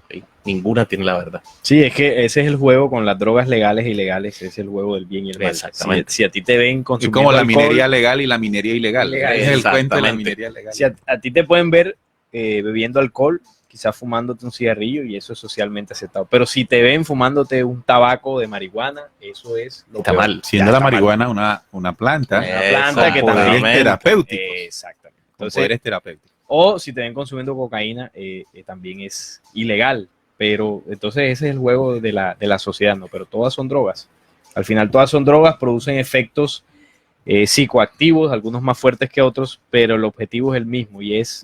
¿Sí? Ninguna tiene la verdad. Sí, es que ese es el juego con las drogas legales e ilegales, es el juego del bien y el mal. Exactamente. Si a ti te ven consumiendo como la alcohol, minería legal y la minería ilegal. Es el cuento de la minería legal. Si a ti te pueden ver bebiendo alcohol, quizás fumándote un cigarrillo, y eso es socialmente aceptado. Pero si te ven fumándote un tabaco de marihuana, eso es lo está peor. mal. Siendo la marihuana una planta, que con poderes también terapéuticos. Exactamente. Con Entonces, poderes terapéuticos. o si te ven consumiendo cocaína, también es ilegal. Pero entonces ese es el juego de la sociedad, ¿no? Pero todas son drogas. Al final todas son drogas, producen efectos psicoactivos, algunos más fuertes que otros, pero el objetivo es el mismo y es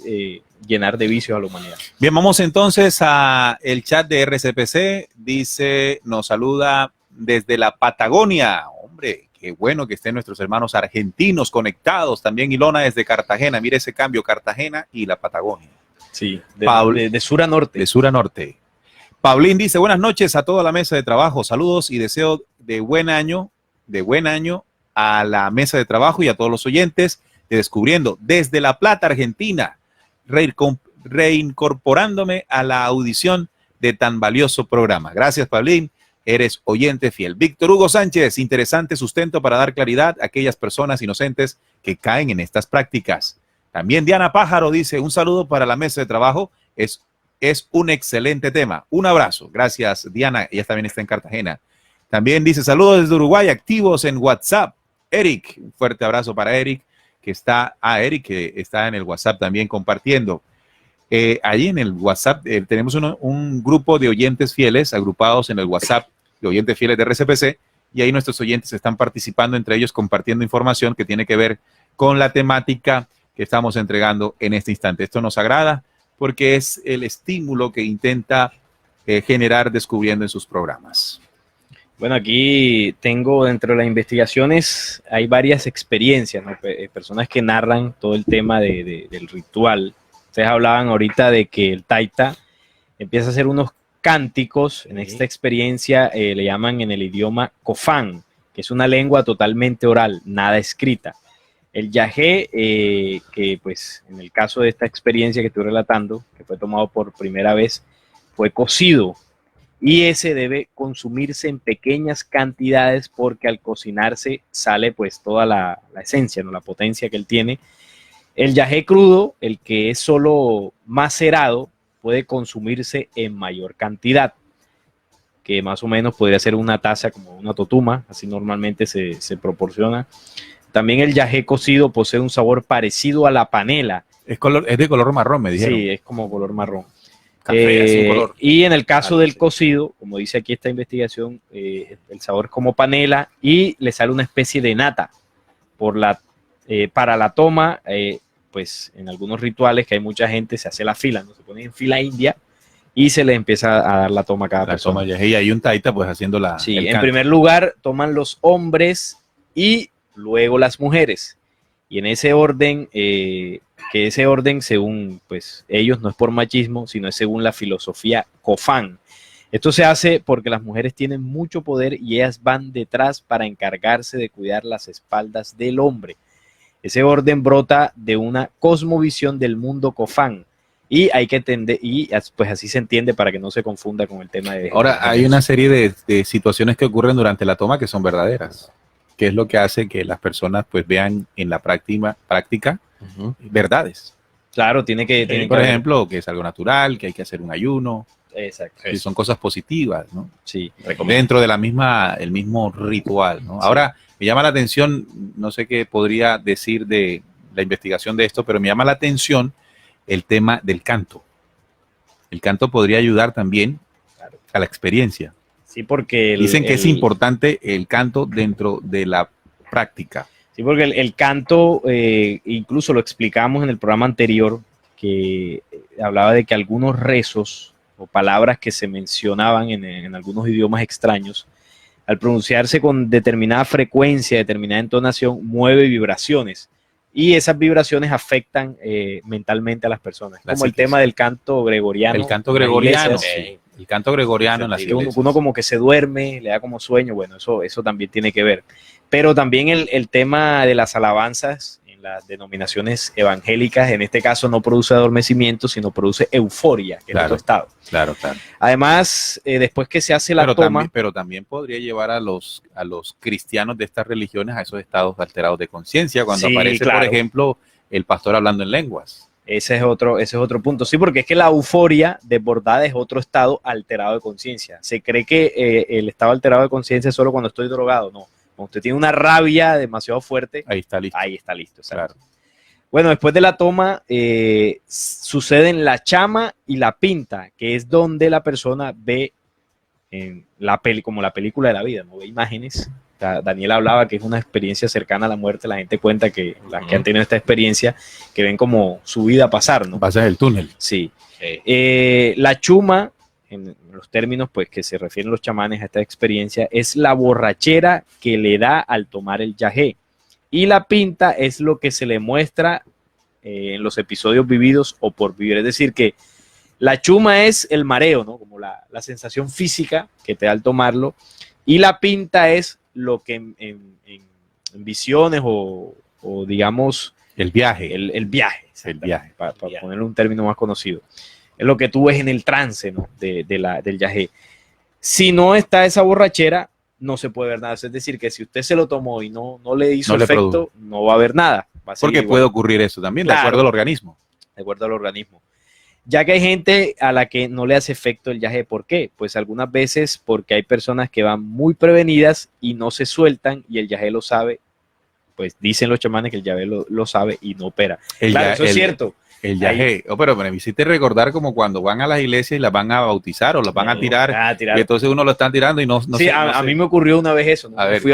llenar de vicios a la humanidad. Bien, vamos entonces a el chat de RCPC. Dice, nos saluda desde la Patagonia. Hombre, qué bueno que estén nuestros hermanos argentinos conectados. También Ilona desde Cartagena. Mire ese cambio, Cartagena y la Patagonia. Sí, de sur a norte. De sur a norte. Paulín dice, buenas noches a toda la mesa de trabajo. Saludos y deseo de buen año a la mesa de trabajo y a todos los oyentes de Descubriendo desde La Plata, Argentina, reincorporándome a la audición de tan valioso programa. Gracias, Paulín. Eres oyente fiel. Víctor Hugo Sánchez, interesante sustento para dar claridad a aquellas personas inocentes que caen en estas prácticas. También Diana Pájaro dice, un saludo para la mesa de trabajo. Es un excelente tema. Un abrazo. Gracias, Diana. Ella también está en Cartagena. También dice, saludos desde Uruguay, activos en WhatsApp. Eric, un fuerte abrazo para Eric, que está en el WhatsApp también compartiendo. Allí en el WhatsApp tenemos un grupo de oyentes fieles agrupados en el WhatsApp de oyentes fieles de RCPC, y ahí nuestros oyentes están participando, entre ellos compartiendo información que tiene que ver con la temática que estamos entregando en este instante. Esto nos agrada porque es el estímulo que intenta generar Descubriendo en sus programas. Bueno, aquí tengo dentro de las investigaciones, hay varias experiencias, ¿no? Personas que narran todo el tema del ritual. Ustedes hablaban ahorita de que el taita empieza a hacer unos cánticos. En esta experiencia le llaman en el idioma cofán, que es una lengua totalmente oral, nada escrita. El yagé, que pues en el caso de esta experiencia que estoy relatando, que fue tomado por primera vez, fue cocido. Y ese debe consumirse en pequeñas cantidades porque al cocinarse sale pues toda la esencia, ¿no? La potencia que él tiene. El yagé crudo, el que es solo macerado, puede consumirse en mayor cantidad, que más o menos podría ser una taza como una totuma, así normalmente se proporciona. También el yagé cocido posee un sabor parecido a la panela. Es de color marrón, me dijeron. Sí, es como color marrón. Café, así color. Y en el caso del cocido, como dice aquí esta investigación, el sabor es como panela y le sale una especie de nata para la toma pues en algunos rituales que hay mucha gente, se hace la fila, ¿no? Se pone en fila india y se le empieza a dar la toma a cada La persona. toma yagé, y hay un taita pues haciendo Sí, el en canto. primer lugar toman los hombres y luego las mujeres. Y en ese orden, que ese orden según pues ellos no es por machismo, sino es según la filosofía Cofán. Esto se hace porque las mujeres tienen mucho poder y ellas van detrás para encargarse de cuidar las espaldas del hombre. Ese orden brota de una cosmovisión del mundo Cofán. Y hay que entender, y pues así se entiende para que no se confunda con el tema de... Ahora, hay una serie de situaciones que ocurren durante la toma que son verdaderas, que es lo que hace que las personas pues vean en la práctica Ujú. verdades. Claro, tiene que Por haber- ejemplo, que es algo natural, que hay que hacer un ayuno, Exacto. que son cosas positivas, ¿no? Sí. Dentro de el mismo ritual, ¿no? Sí. Ahora, me llama la atención, no sé qué podría decir de la investigación de esto, pero me llama la atención el tema del canto. El canto podría ayudar también Claro. a la experiencia. Sí, porque Dicen que es importante el canto dentro de la práctica. Sí, porque el canto, incluso lo explicamos en el programa anterior, que hablaba de que algunos rezos o palabras que se mencionaban en algunos idiomas extraños, al pronunciarse con determinada frecuencia, determinada entonación, mueve vibraciones. Y esas vibraciones afectan mentalmente a las personas. La Como el psiquis. tema del canto gregoriano. El canto en las gregoriano, iglesias, sí. El canto gregoriano en las que uno iglesias. como que se duerme, le da como sueño, bueno, eso también tiene que ver. Pero también el tema de las alabanzas en las denominaciones evangélicas, en este caso no produce adormecimiento, sino produce euforia, que es Claro. otro estado. Claro, claro. Además, después que se hace la toma, Pero también podría llevar a los cristianos de estas religiones a esos estados alterados de conciencia, cuando Sí, aparece, claro. por ejemplo, el pastor hablando en lenguas. ese es otro punto. Sí, porque es que la euforia desbordada es otro estado alterado de conciencia. Se cree que el estado alterado de conciencia es solo cuando estoy drogado. No, cuando usted tiene una rabia demasiado fuerte, Ahí está listo. ahí está listo. Exacto. Claro. Bueno, después de la toma suceden la chama y la pinta, que es donde la persona ve en como la película de la vida, no ve imágenes. Daniel hablaba que es una experiencia cercana a la muerte. La gente cuenta que las que han tenido esta experiencia, que ven como su vida pasar, ¿no? Pasas el túnel. Sí. Sí. La chuma, en los términos pues que se refieren los chamanes a esta experiencia, es la borrachera que le da al tomar el yagé. Y la pinta es lo que se le muestra en los episodios vividos o por vivir. Es decir, que la chuma es el mareo, ¿no? Como la sensación física que te da al tomarlo. Y la pinta es lo que en visiones o digamos El viaje. el viaje. El viaje. Para ponerle un término más conocido. Es lo que tú ves en el trance, ¿no? del yagé. Si no está esa borrachera, no se puede ver nada. Es decir, que si usted se lo tomó y no le hizo No le efecto, produjo. no va a haber nada. Va a seguir Porque igual, puede ocurrir eso también, de Claro. acuerdo al organismo. de acuerdo al organismo. Ya que hay gente a la que no le hace efecto el yagé. ¿Por qué? Pues algunas veces porque hay personas que van muy prevenidas y no se sueltan y el yagé lo sabe. Pues dicen los chamanes que el yagé lo sabe y no opera. Claro, eso es cierto. El yagé. Oh, pero me hiciste recordar como cuando van a las iglesias y las van a bautizar o las van a tirar. Y entonces uno lo están tirando y no Sí, sé, a no sé. mí me ocurrió una vez eso, ¿no? A ver. Fui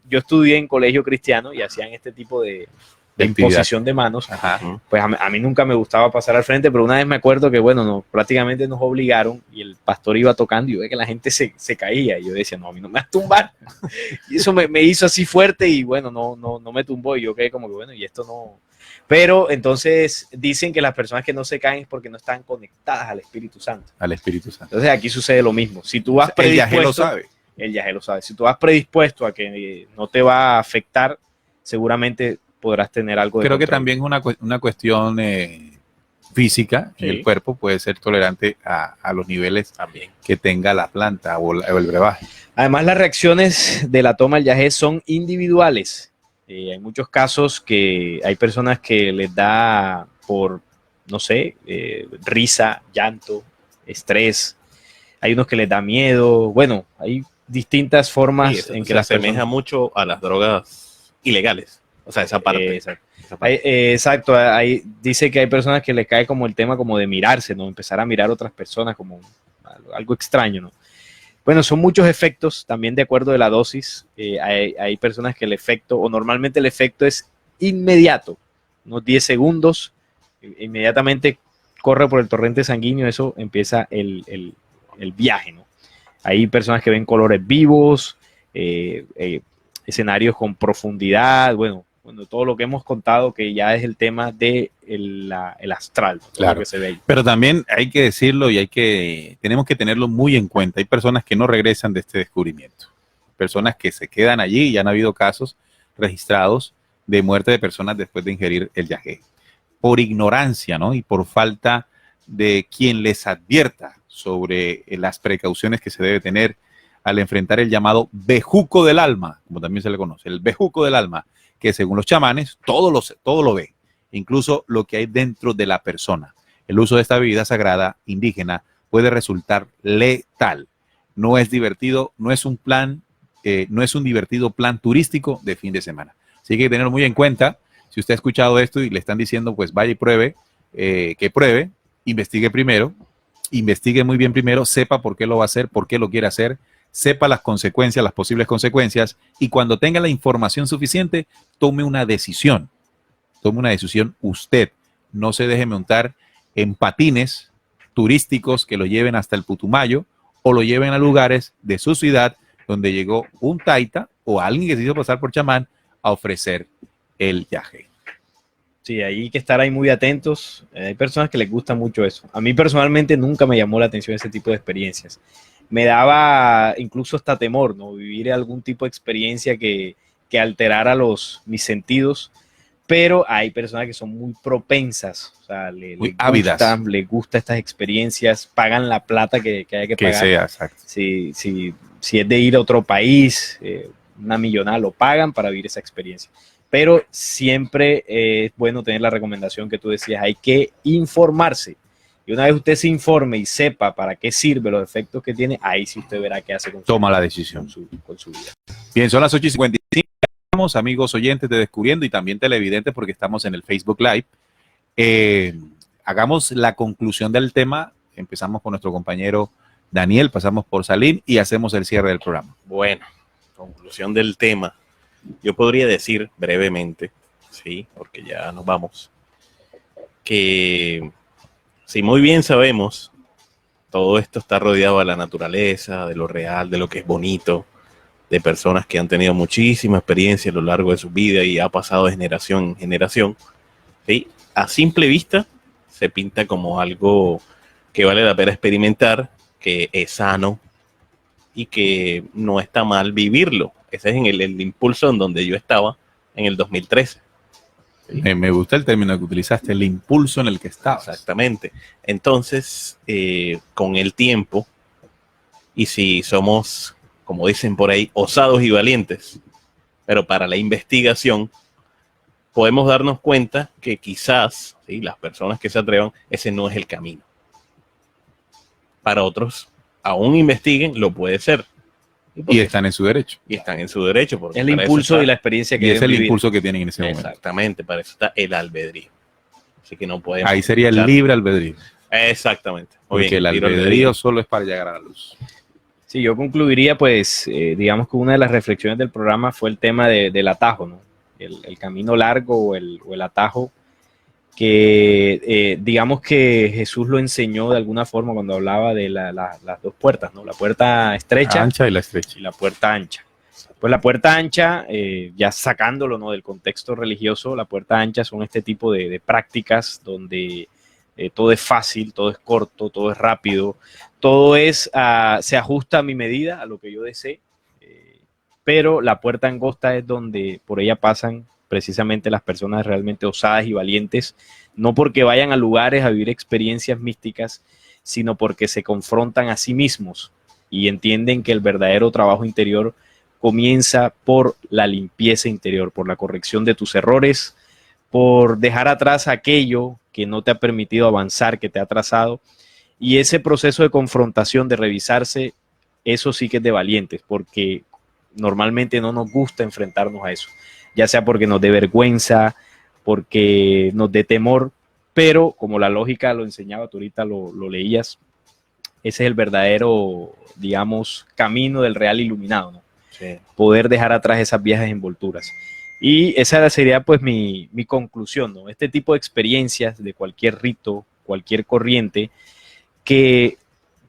yo estudié en colegio cristiano y hacían este tipo de actividad. imposición de manos. Ajá. Pues a mí nunca me gustaba pasar al frente, pero una vez me acuerdo que, bueno, prácticamente nos obligaron y el pastor iba tocando y yo veía que la gente se caía y yo decía, no, a mí no me vas a tumbar. Y eso me hizo así fuerte y bueno, no me tumbó y yo quedé como que, bueno, y esto no... Pero entonces dicen que las personas que no se caen es porque no están conectadas al Espíritu Santo. Al Espíritu Santo. Entonces aquí sucede lo mismo. Si tú vas El yagé lo predispuesto, sabe. el yagé lo sabe. Si tú vas predispuesto a que no te va a afectar, seguramente podrás tener algo de Creo que control. también es una cuestión física. Sí. El cuerpo puede ser tolerante a los niveles También. que tenga la planta o el brebaje. Además, las reacciones de la toma del yagé son individuales. Hay muchos casos que hay personas que les da por, no sé, risa, llanto, estrés. Hay unos que les da miedo. Bueno, hay distintas formas Sí, eso en que se las asemeja personas... mucho a las drogas ilegales. O sea, esa parte. Exacto. Esa parte. Exacto, ahí dice que hay personas que le cae como el tema como de mirarse, ¿no? Empezar a mirar a otras personas como algo extraño, ¿no? Bueno, son muchos efectos, también de acuerdo de la dosis. Hay personas que el efecto, o normalmente el efecto es inmediato. unos 10 segundos, inmediatamente corre por el torrente sanguíneo, eso empieza el viaje, ¿no? Hay personas que ven colores vivos, escenarios con profundidad, bueno, todo lo que hemos contado, que ya es el tema de el astral, todo Claro. lo que se ve ahí. Pero también hay que decirlo y tenemos que tenerlo muy en cuenta. Hay personas que no regresan de este descubrimiento. Personas que se quedan allí y han habido casos registrados de muerte de personas después de ingerir el yagé. Por ignorancia, ¿no? Y por falta de quien les advierta sobre las precauciones que se debe tener al enfrentar el llamado bejuco del alma, como también se le conoce, el bejuco del alma, que según los chamanes, todo lo ve, incluso lo que hay dentro de la persona. El uso de esta bebida sagrada indígena puede resultar letal. No es divertido, no es un divertido plan turístico de fin de semana. Así que hay que tenerlo muy en cuenta. Si usted ha escuchado esto y le están diciendo, pues vaya y pruebe, que pruebe, investigue primero, investigue muy bien primero, sepa por qué lo va a hacer, por qué lo quiere hacer, sepa las consecuencias, las posibles consecuencias, y cuando tenga la información suficiente, tome una decisión. Tome una decisión usted. No se deje montar en patines turísticos que lo lleven hasta el Putumayo o lo lleven a lugares de su ciudad donde llegó un taita o alguien que se hizo pasar por chamán a ofrecer el yagé. Sí, hay que estar ahí muy atentos. Hay personas que les gusta mucho eso. A mí personalmente nunca me llamó la atención ese tipo de experiencias. Me daba incluso hasta temor, ¿no? Vivir algún tipo de experiencia que alterara mis sentidos. Pero hay personas que son muy propensas, o sea, muy ávidas. Les gustan estas experiencias, pagan la plata que hay que pagar. Sea, exacto. Si es de ir a otro país, una millonada lo pagan para vivir esa experiencia. Pero siempre es bueno tener la recomendación que tú decías, hay que informarse. Y una vez usted se informe y sepa para qué sirve, los efectos que tiene, ahí sí usted verá qué hace con Toma la decisión. Con su vida. Bien, son las 8:55. Amigos oyentes de Descubriendo y también televidentes porque estamos en el Facebook Live. Hagamos la conclusión del tema. Empezamos con nuestro compañero Daniel, pasamos por Salim y hacemos el cierre del programa. Bueno, conclusión del tema. Yo podría decir brevemente, sí, porque ya nos vamos, que si muy bien sabemos, todo esto está rodeado de la naturaleza, de lo real, de lo que es bonito, de personas que han tenido muchísima experiencia a lo largo de su vida y ha pasado de generación en generación, ¿sí? A simple vista se pinta como algo que vale la pena experimentar, que es sano y que no está mal vivirlo. Ese es en el impulso en donde yo estaba en el 2013. ¿Sí? Me gusta el término que utilizaste, el impulso en el que estabas. Exactamente. Entonces, con el tiempo, y si somos, como dicen por ahí, osados y valientes, pero para la investigación, podemos darnos cuenta que quizás, ¿sí?, las personas que se atrevan, ese no es el camino. Para otros, aún investiguen, lo puede ser. Y están en su derecho. Y están en su derecho. Porque Es el impulso y la experiencia que y es el vivir. impulso que tienen en ese momento. Exactamente, para eso está el albedrío. Así que no podemos... Ahí sería el libre albedrío. Exactamente. Muy porque bien, el albedrío solo es para llegar a la luz. Sí, yo concluiría, pues, digamos que una de las reflexiones del programa fue el tema del atajo, ¿no? El camino largo o el atajo que digamos que Jesús lo enseñó de alguna forma cuando hablaba de las dos puertas, ¿no? La puerta estrecha, la ancha y la estrecha. Y la puerta ancha. Pues la puerta ancha, ya sacándolo, ¿no?, del contexto religioso, la puerta ancha son este tipo de prácticas donde todo es fácil, todo es corto, todo es rápido, todo se ajusta a mi medida, a lo que yo desee, pero la puerta angosta es donde por ella pasan precisamente las personas realmente osadas y valientes, no porque vayan a lugares a vivir experiencias místicas, sino porque se confrontan a sí mismos y entienden que el verdadero trabajo interior comienza por la limpieza interior, por la corrección de tus errores, por dejar atrás aquello que no te ha permitido avanzar, que te ha atrasado. Y ese proceso de confrontación, de revisarse, eso sí que es de valientes, porque normalmente no nos gusta enfrentarnos a eso, ya sea porque nos dé vergüenza, porque nos dé temor, pero como la lógica lo enseñaba, tú ahorita lo leías, ese es el verdadero, digamos, camino del real iluminado, ¿no? Sí. Poder dejar atrás esas viejas envolturas. Y esa sería pues mi conclusión, ¿no? Este tipo de experiencias de cualquier rito, cualquier corriente, que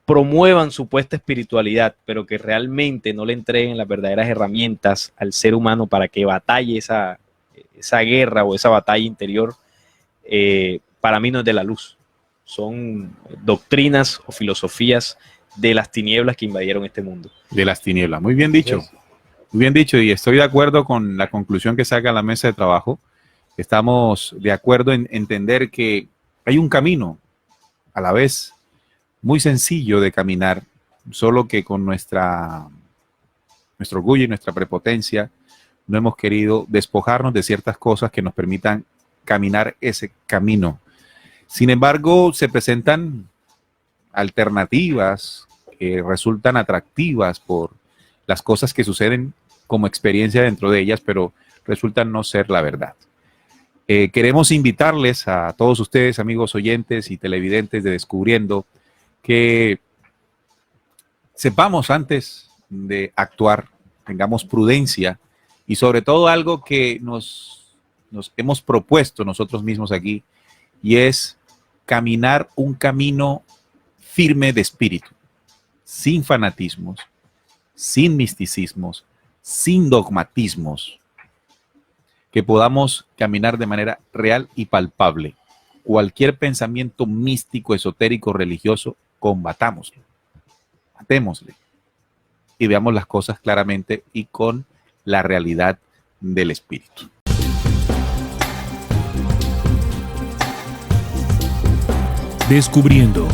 promuevan supuesta espiritualidad, pero que realmente no le entreguen las verdaderas herramientas al ser humano para que batalle esa guerra o esa batalla interior, para mí no es de la luz. Son doctrinas o filosofías de las tinieblas que invadieron este mundo. De las tinieblas. Muy bien dicho. Muy bien dicho, y estoy de acuerdo con la conclusión que saca la mesa de trabajo. Estamos de acuerdo en entender que hay un camino a la vez muy sencillo de caminar, solo que con nuestro orgullo y nuestra prepotencia no hemos querido despojarnos de ciertas cosas que nos permitan caminar ese camino. Sin embargo, se presentan alternativas que resultan atractivas por las cosas que suceden como experiencia dentro de ellas, pero resultan no ser la verdad. Queremos invitarles a todos ustedes, amigos oyentes y televidentes de Descubriendo, que sepamos antes de actuar, tengamos prudencia y sobre todo algo que nos hemos propuesto nosotros mismos aquí, y es caminar un camino firme de espíritu, sin fanatismos, sin misticismos, sin dogmatismos, que podamos caminar de manera real y palpable. Cualquier pensamiento místico, esotérico, religioso, combatámoslo, matémosle y veamos las cosas claramente y con la realidad del espíritu. Descubriendo.